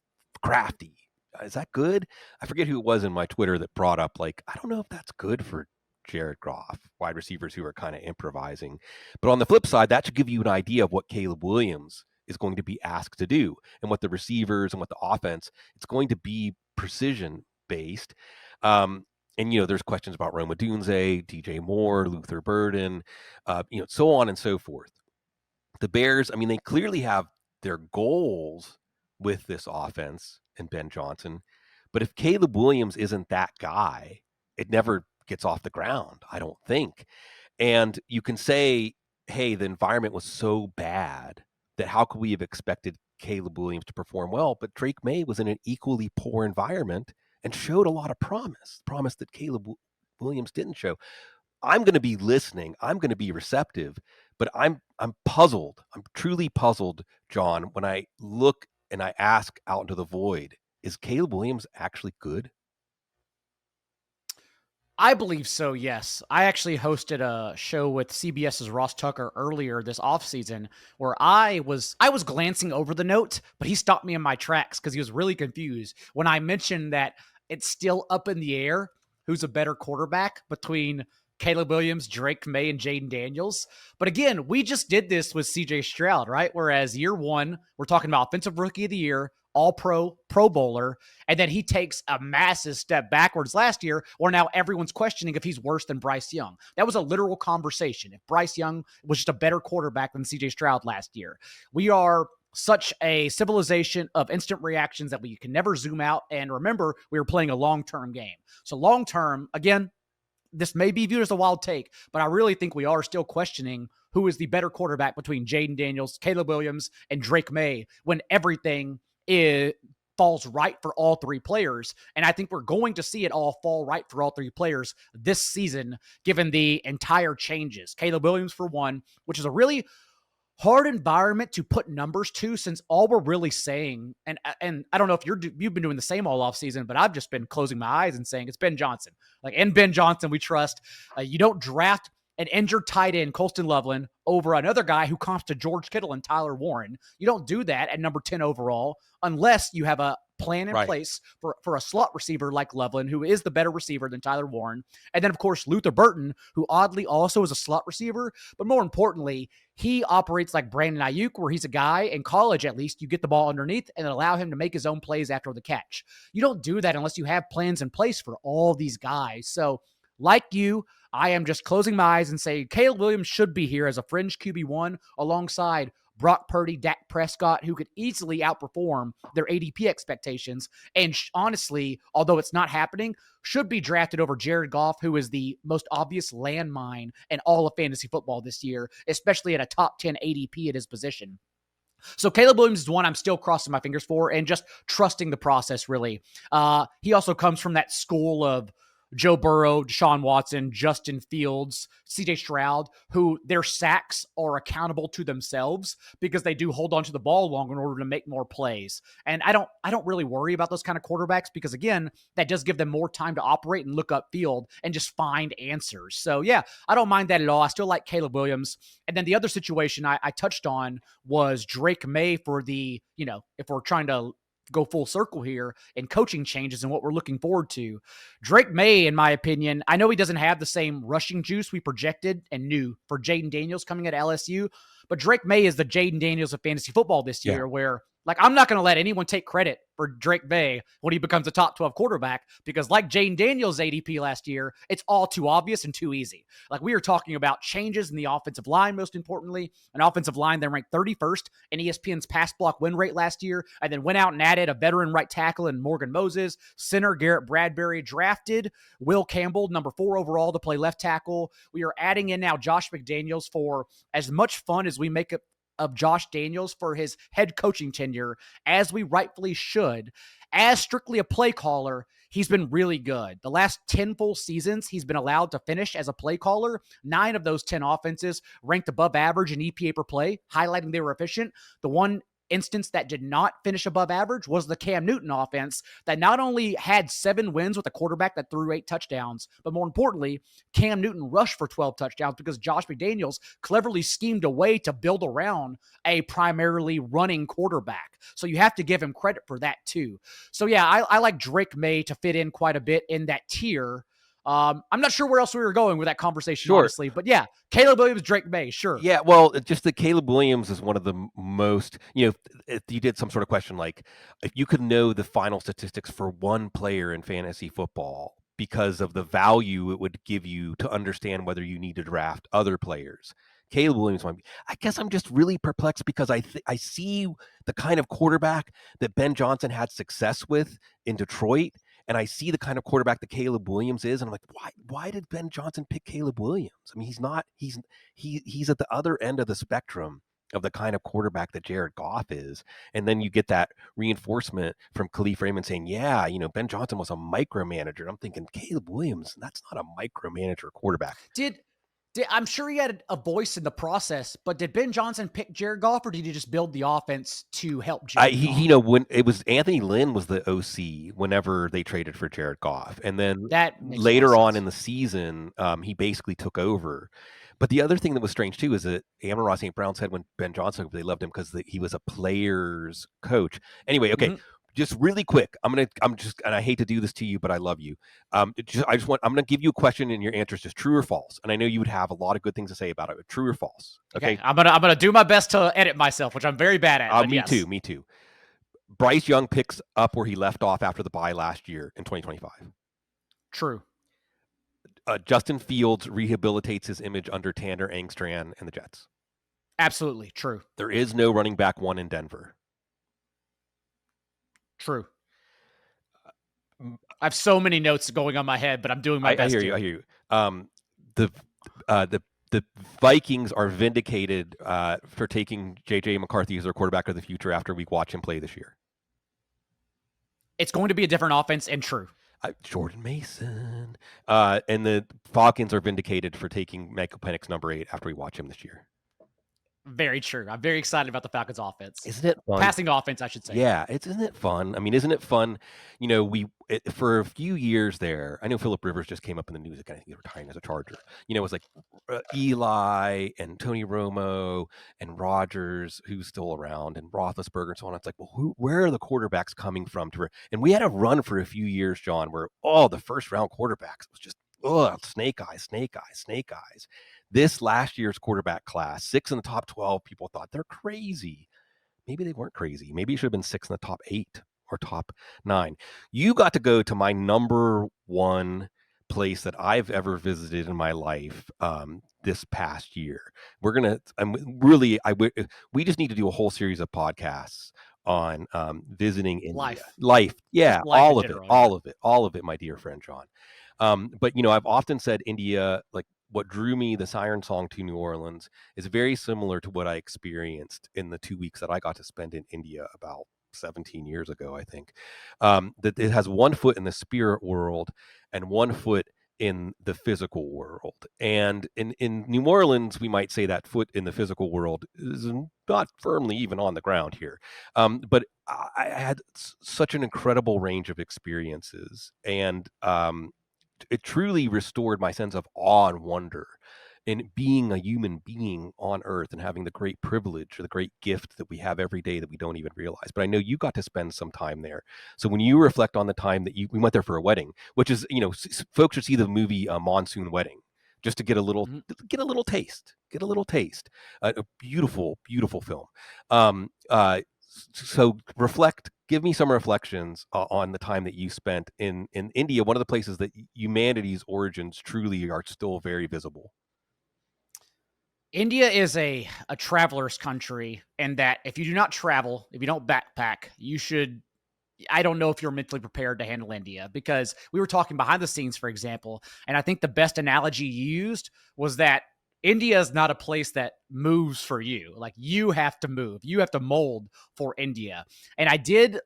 crafty. Is that good? I forget who it was in my Twitter that brought up, like, I don't know if that's good for Jared Goff, wide receivers who are kind of improvising. But on the flip side, that should give you an idea of what Caleb Williams is going to be asked to do, and what the receivers and what the offense, it's going to be precision based. And, there's questions about Rome Odunze, DJ Moore, Luther Burden, so on and so forth. The Bears, I mean, they clearly have their goals with this offense and Ben Johnson. But if Caleb Williams isn't that guy, it never gets off the ground, I don't think. And you can say, hey, the environment was so bad that how could we have expected Caleb Williams to perform well? But Drake May was in an equally poor environment and showed a lot of promise that Caleb Williams didn't show. I'm going to be listening. I'm going to be receptive, but I'm puzzled. I'm truly puzzled, John, when I look and I ask out into the void, is Caleb Williams actually good? I believe so, yes. I actually hosted a show with CBS's Ross Tucker earlier this offseason where I was glancing over the note, but he stopped me in my tracks because he was really confused when I mentioned that it's still up in the air who's a better quarterback between Caleb Williams, Drake May, and Jaden Daniels. But again, we just did this with CJ Stroud, right? Whereas year one, we're talking about offensive rookie of the year, all-pro, Pro Bowler, and then he takes a massive step backwards last year, where now everyone's questioning if he's worse than Bryce Young. That was a literal conversation. If Bryce Young was just a better quarterback than CJ Stroud last year. We are such a civilization of instant reactions that we can never zoom out. And remember, we were playing a long-term game. So long-term, again, this may be viewed as a wild take, but I really think we are still questioning who is the better quarterback between Jaden Daniels, Caleb Williams, and Drake May when everything falls right for all three players. And I think we're going to see it all fall right for all three players this season, given the entire changes. Caleb Williams, for one, which is a really hard environment to put numbers to, since all we're really saying, and I don't know if you've been doing the same all offseason, but I've just been closing my eyes and saying it's Ben Johnson. Like, in Ben Johnson, we trust. You don't draft an injured tight end, Colston Loveland, over another guy who comps to George Kittle and Tyler Warren. You don't do that at number 10 overall unless you have a plan in place for a slot receiver like Loveland, who is the better receiver than Tyler Warren. And then, of course, Luther Burton, who oddly also is a slot receiver. But more importantly, he operates like Brandon Ayuk, where he's a guy in college, at least, you get the ball underneath and allow him to make his own plays after the catch. You don't do that unless you have plans in place for all these guys. So like you, I am just closing my eyes and saying Caleb Williams should be here as a fringe QB1 alongside Brock Purdy, Dak Prescott, who could easily outperform their ADP expectations. And honestly, although it's not happening, should be drafted over Jared Goff, who is the most obvious landmine in all of fantasy football this year, especially at a top 10 ADP at his position. So Caleb Williams is one I'm still crossing my fingers for and just trusting the process, really. He also comes from that school of Joe Burrow, Deshaun Watson, Justin Fields, CJ Stroud, who their sacks are accountable to themselves because they do hold on to the ball long in order to make more plays. And I don't really worry about those kind of quarterbacks because, again, that does give them more time to operate and look upfield and just find answers. So yeah, I don't mind that at all. I still like Caleb Williams. And then the other situation I touched on was Drake May for the, if we're trying to go full circle here in coaching changes and what we're looking forward to. Drake May, in my opinion, I know he doesn't have the same rushing juice we projected and knew for Jaden Daniels coming at LSU, but Drake May is the Jaden Daniels of fantasy football this year, where I'm not going to let anyone take credit for Drake May when he becomes a top 12 quarterback because like Jaden Daniels' ADP last year, it's all too obvious and too easy. We are talking about changes in the offensive line, most importantly, an offensive line that ranked 31st in ESPN's pass block win rate last year, and then went out and added a veteran right tackle in Morgan Moses, center Garrett Bradbury, drafted Will Campbell, number 4 overall, to play left tackle. We are adding in now Josh McDaniels for as much fun as we make it of Josh Daniels for his head coaching tenure, as we rightfully should. As strictly a play caller, he's been really good. The last 10 full seasons, he's been allowed to finish as a play caller. 9 of those 10 offenses ranked above average in EPA per play, highlighting they were efficient. The one instance that did not finish above average was the Cam Newton offense that not only had 7 wins with a quarterback that threw 8 touchdowns, but more importantly, Cam Newton rushed for 12 touchdowns because Josh McDaniels cleverly schemed a way to build around a primarily running quarterback. So you have to give him credit for that too. So yeah, I like Drake May to fit in quite a bit in that tier. I'm not sure where else we were going with that conversation, honestly, but yeah, Caleb Williams, Drake May, sure. Yeah, well, just that Caleb Williams is one of the most, if you did some sort of question, like if you could know the final statistics for one player in fantasy football because of the value it would give you to understand whether you need to draft other players. Caleb Williams, I guess I'm just really perplexed because I see the kind of quarterback that Ben Johnson had success with in Detroit. And I see the kind of quarterback that Caleb Williams is, and I'm like, why did Ben Johnson pick Caleb Williams? I mean, he's at the other end of the spectrum of the kind of quarterback that Jared Goff is. And then you get that reinforcement from Khalif Raymond saying, yeah, Ben Johnson was a micromanager. I'm thinking Caleb Williams, that's not a micromanager quarterback. I'm sure he had a voice in the process, but did Ben Johnson pick Jared Goff, or did he just build the offense to help Jared Goff? When it was Anthony Lynn was the OC whenever they traded for Jared Goff, and then later on in the season, he basically took over. But the other thing that was strange too is that Amon-Ra St. Brown said when Ben Johnson, they loved him because he was a player's coach. Anyway, okay. Mm-hmm. Just really quick, and I hate to do this to you, but I love you. I'm going to give you a question, and your answer is just true or false. And I know you would have a lot of good things to say about it. But true or false? Okay. I'm gonna do my best to edit myself, which I'm very bad at. Me too. Bryce Young picks up where he left off after the bye last year in 2025. True. Justin Fields rehabilitates his image under Tanner Engstrand and the Jets. Absolutely true. There is no running back 1 in Denver. True. I have so many notes going on my head, but I'm doing my best. I hear you. The Vikings are vindicated for taking J.J. McCarthy as their quarterback of the future after we watch him play this year. It's going to be a different offense, and true. Jordan Mason. And the Falcons are vindicated for taking Michael Penix number 8 after we watch him this year. Very true. I'm very excited about the Falcons offense. Isn't it fun? Passing offense, I should say. Yeah, isn't it fun? I mean, isn't it fun? For a few years there, I know Phillip Rivers just came up in the news again. I think he's retiring as a Charger. It was like Eli and Tony Romo and Rodgers, who's still around, and Roethlisberger and so on. It's like, well, where are the quarterbacks coming from? And we had a run for a few years, John, where the first round quarterbacks was just snake eyes. This last year's quarterback class, 6 in the top 12, people thought they're crazy. Maybe they weren't crazy. Maybe it should have been 6 in the top 8 or top 9. You got to go to my number 1 place that I've ever visited in my life this past year. We just need to do a whole series of podcasts on visiting India. Life, Life, just yeah, life in all of it, general. Yeah. all of it, all of it, my dear friend John. But I've often said India, like what drew me the Siren Song to New Orleans is very similar to what I experienced in the 2 weeks that I got to spend in India about 17 years ago, I think. That it has one foot in the spirit world and one foot in the physical world. And in New Orleans, we might say that foot in the physical world is not firmly even on the ground here. But I had such an incredible range of experiences, and it truly restored my sense of awe and wonder in being a human being on earth and having the great privilege or the great gift that we have every day that we don't even realize. But I know you got to spend some time there. So when you reflect on the time that we went there for a wedding, which is, folks should see the movie Monsoon Wedding just to get a little, Mhm. get a little taste. A beautiful, beautiful film. So give me some reflections on the time that you spent in India, one of the places that humanity's origins truly are still very visible. India is a traveler's country, and that if you do not travel, if you don't backpack, you should. I don't know if you're mentally prepared to handle India, because we were talking behind the scenes, for example, and I think the best analogy you used was that India is not a place that moves for you. Like, you have to move, you have to mold for India. And I did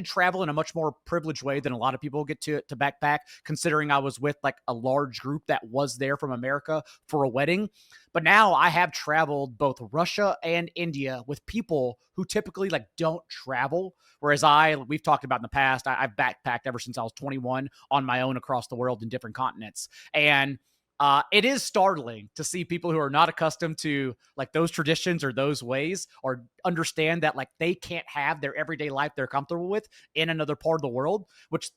travel in a much more privileged way than a lot of people get to backpack, considering I was with like a large group that was there from America for a wedding. But now I have traveled both Russia and India with people who typically like don't travel. Whereas we've talked about in the past, I've backpacked ever since I was 21 on my own across the world in different continents. And it is startling to see people who are not accustomed to like those traditions or those ways, or understand that like they can't have their everyday life they're comfortable with in another part of the world, which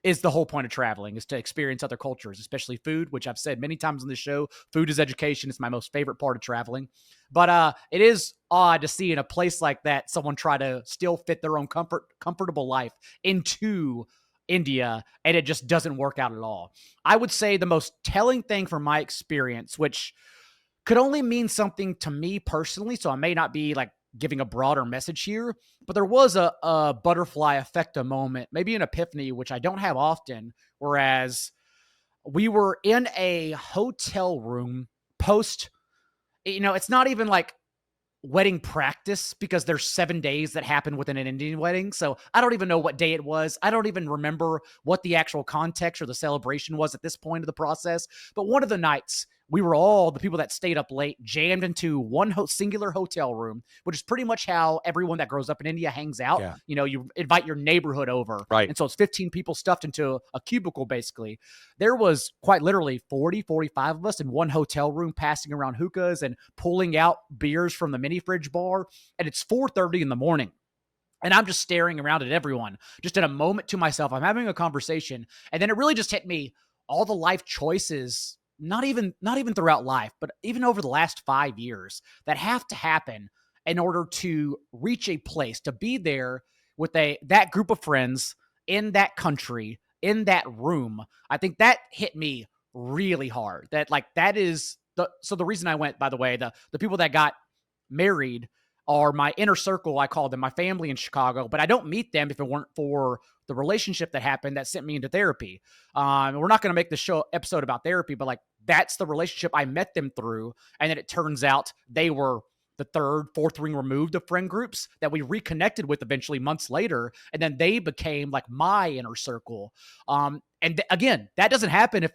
is the whole point of traveling, is to experience other cultures, especially food, which I've said many times on the show. Food is education. It's my most favorite part of traveling. But it is odd to see in a place like that someone try to still fit their own comfortable life into India, and it just doesn't work out at all. I would say the most telling thing from my experience, which could only mean something to me personally, so I may not be like giving a broader message here, but there was a butterfly effect, a moment, maybe an epiphany, which I don't have often. Whereas we were in a hotel room post, it's not even like wedding practice, because there's 7 days that happen within an Indian wedding. So I don't even know what day it was. I don't even remember what the actual context or the celebration was at this point of the process. But one of the nights, we were all the people that stayed up late jammed into one singular hotel room, which is pretty much how everyone that grows up in India hangs out. Yeah. You invite your neighborhood over. Right. And so it's 15 people stuffed into a cubicle, basically. There was quite literally 40, 45 of us in one hotel room, passing around hookahs and pulling out beers from the mini fridge bar. And it's 4:30 in the morning. And I'm just staring around at everyone, just in a moment to myself. I'm having a conversation. And then it really just hit me, all the life choices, not even throughout life, but even over the last 5 years, that have to happen in order to reach a place, to be there with that group of friends in that country, in that room. I think that hit me really hard. That is the reason I went, by the way, the people that got married are my inner circle. I call them my family in Chicago, but I don't meet them if it weren't for the relationship that happened that sent me into therapy. We're not going to make the show episode about therapy, but like, that's the relationship I met them through. And then it turns out they were the third, fourth ring removed of friend groups that we reconnected with eventually months later. And then they became like my inner circle. Again, that doesn't happen if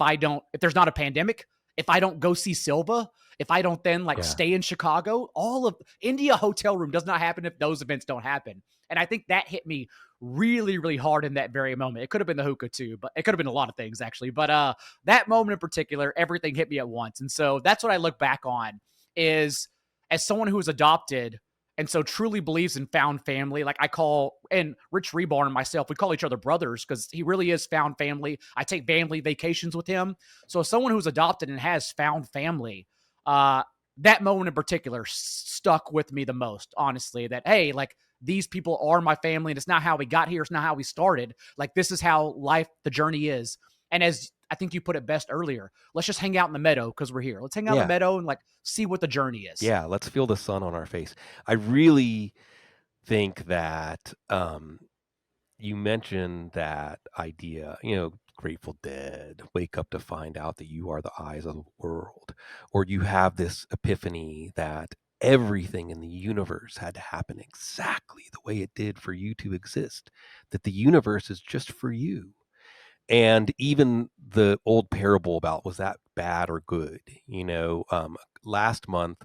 there's not a pandemic, if I don't go see Silva, if I don't then like Yeah. stay in Chicago. All of India hotel room does not happen if those events don't happen. And I think that hit me really, really hard in that very moment. It could have been the hookah too, but it could have been a lot of things actually. But that moment in particular, everything hit me at once. And so that's what I look back on, is as someone who was adopted and so truly believes in found family. Like, and Rich Rebar and myself, we call each other brothers, because he really is found family. I take family vacations with him. So as someone who's adopted and has found family, that moment in particular stuck with me the most, honestly, that, hey, like, these people are my family, and it's not how we got here. It's not how we started. Like, this is how life, the journey is. And as I think you put it best earlier. Let's just hang out in the meadow because we're here. Let's hang out in the Yeah. meadow and like see what the journey is. Yeah. Let's feel the sun on our face. I really think that you mentioned that idea, Grateful Dead, wake up to find out that you are the eyes of the world, or you have this epiphany that everything in the universe had to happen exactly the way it did for you to exist, that the universe is just for you. And even the old parable about was that bad or good, last month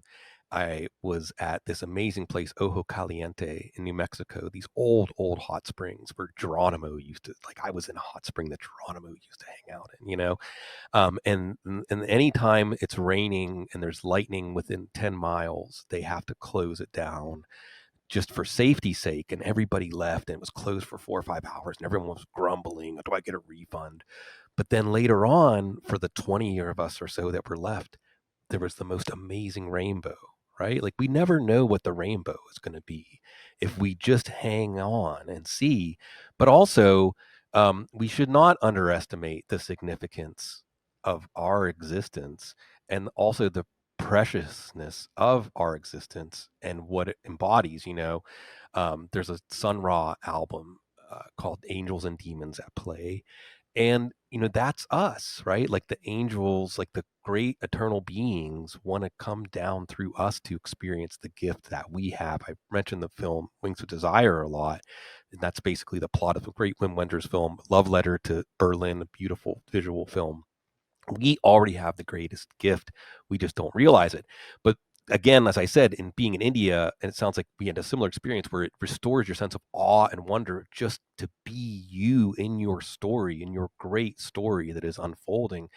I was at this amazing place, Ojo Caliente in New Mexico, these old hot springs where Geronimo used to, like, I was in a hot spring that Geronimo used to hang out in. And anytime it's raining and there's lightning within 10 miles, they have to close it down just for safety's sake. And everybody left and it was closed for 4 or 5 hours and everyone was grumbling, do I get a refund? But then later on, for the 20 of us or so that were left, there was the most amazing rainbow, right? Like, we never know what the rainbow is going to be if we just hang on and see. But also, we should not underestimate the significance of our existence, and also the preciousness of our existence and what it embodies. There's a Sun Ra album called Angels and Demons at Play, and that's us, right? Like, the angels, like the great eternal beings, want to come down through us to experience the gift that we have. I mentioned the film Wings of Desire a lot, and that's basically the plot of a great Wim Wenders film, Love Letter to Berlin, a beautiful visual film. We already have the greatest gift, we just don't realize it. But again, as I said, in being in India, and it sounds like we had a similar experience where it restores your sense of awe and wonder just to be you in your story, in your great story that is unfolding.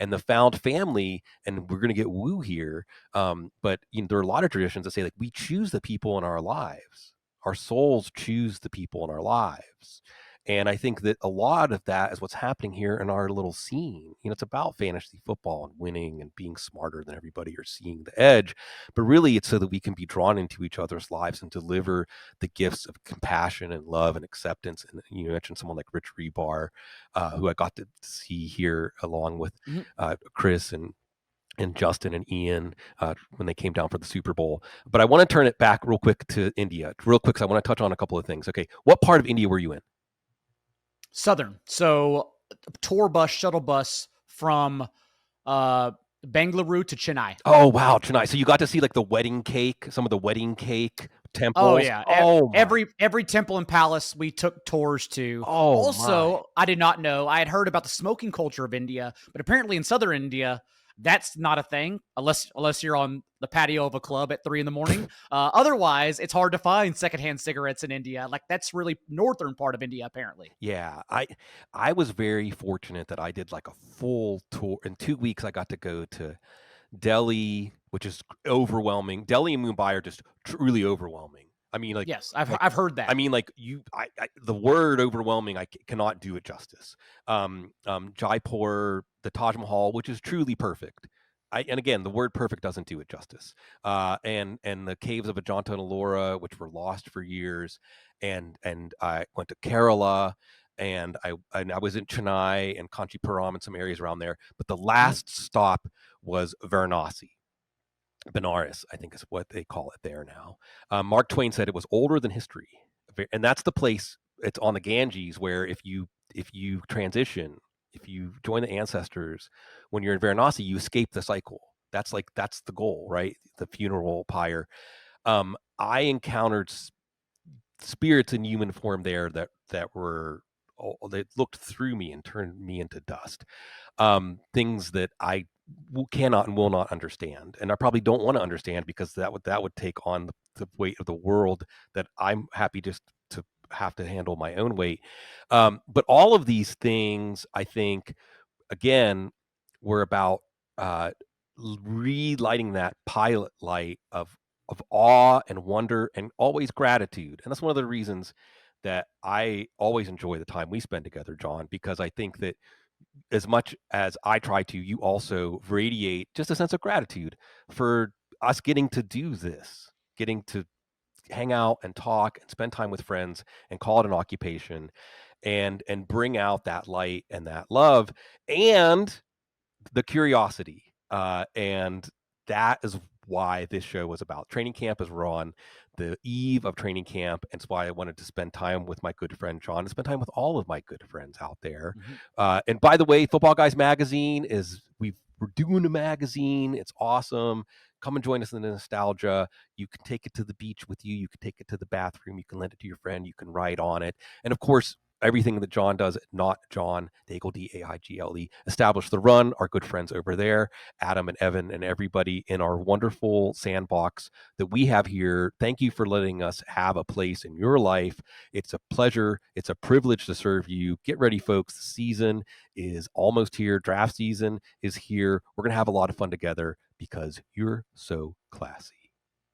And the found family, and we're going to get woo here, but there are a lot of traditions that say, like, we choose the people in our lives, our souls choose the people in our lives. And I think that a lot of that is what's happening here in our little scene. It's about fantasy football and winning and being smarter than everybody or seeing the edge. But really, it's so that we can be drawn into each other's lives and deliver the gifts of compassion and love and acceptance. And you mentioned someone like Rich Rebar, who I got to see here along with Mhm. Chris and Justin and Ian when they came down for the Super Bowl. But I want to turn it back real quick to India, real quick, because I want to touch on a couple of things. Okay, what part of India were you in? Southern. So tour bus, shuttle bus from uh, Bengaluru to Chennai. Oh, wow, Chennai. So you got to see, like, the wedding cake, some of the wedding cake Oh temples. yeah, Oh my. every temple and palace we took tours to. Oh my. Also, I did not know. I had heard about the smoking culture of India, but apparently in southern India, that's not a thing unless you're on the patio of a club at 3 a.m. Otherwise, it's hard to find secondhand cigarettes in India. Like that's really northern part of India, apparently. Yeah, I was very fortunate that I did like a full tour. In 2 weeks, I got to go to Delhi, which is overwhelming. Delhi and Mumbai are just truly overwhelming. I mean, Yes, like I've heard that. I mean, like, the word overwhelming, cannot do it justice. Jaipur, the Taj Mahal, which is truly perfect. And again, the word perfect doesn't do it justice. And the caves of Ajanta and Ellora, which were lost for years, and I went to Kerala, and I was in Chennai and Kanchipuram and some areas around there. But the Mhm. last stop was Varanasi. Benares, I think is what they call it there now. Mark Twain said it was older than history, and that's the place. It's on the Ganges where if you transition, if you join the ancestors, when you're in Varanasi, you escape the cycle. That's the goal, right? The funeral pyre. I encountered spirits in human form there that were, that looked through me and turned me into dust. Things that I cannot and will not understand, and I probably don't want to understand, because that would take on the weight of the world that I'm happy just to have to handle my own weight. But all of these things, I think, again, were about uh, relighting that pilot light of awe and wonder and always gratitude. And that's one of the reasons that I always enjoy the time we spend together, John, because I think that as much as I try to, you also radiate just a sense of gratitude for us getting to do this, getting to hang out and talk and spend time with friends and call it an occupation. and bring out that light and that love and the curiosity. And that is why this show was about. Training camp is we're on the eve of training camp, and it's why I wanted to spend time with my good friend Sean, to spend time with all of my good friends out there. And by the way, Football Guys Magazine we're doing a magazine. It's awesome. Come and join us in the nostalgia. You can take it to the beach with you. You can take it to the bathroom. You can lend it to your friend. You can write on it. And of course, everything that John does, not John Daigle, Daigle, Establish the Run, our good friends over there, Adam and Evan and everybody in our wonderful sandbox that we have here. Thank you for letting us have a place in your life. It's a pleasure. It's a privilege to serve you. Get ready, folks. The season is almost here. Draft season is here. We're going to have a lot of fun together because you're so classy.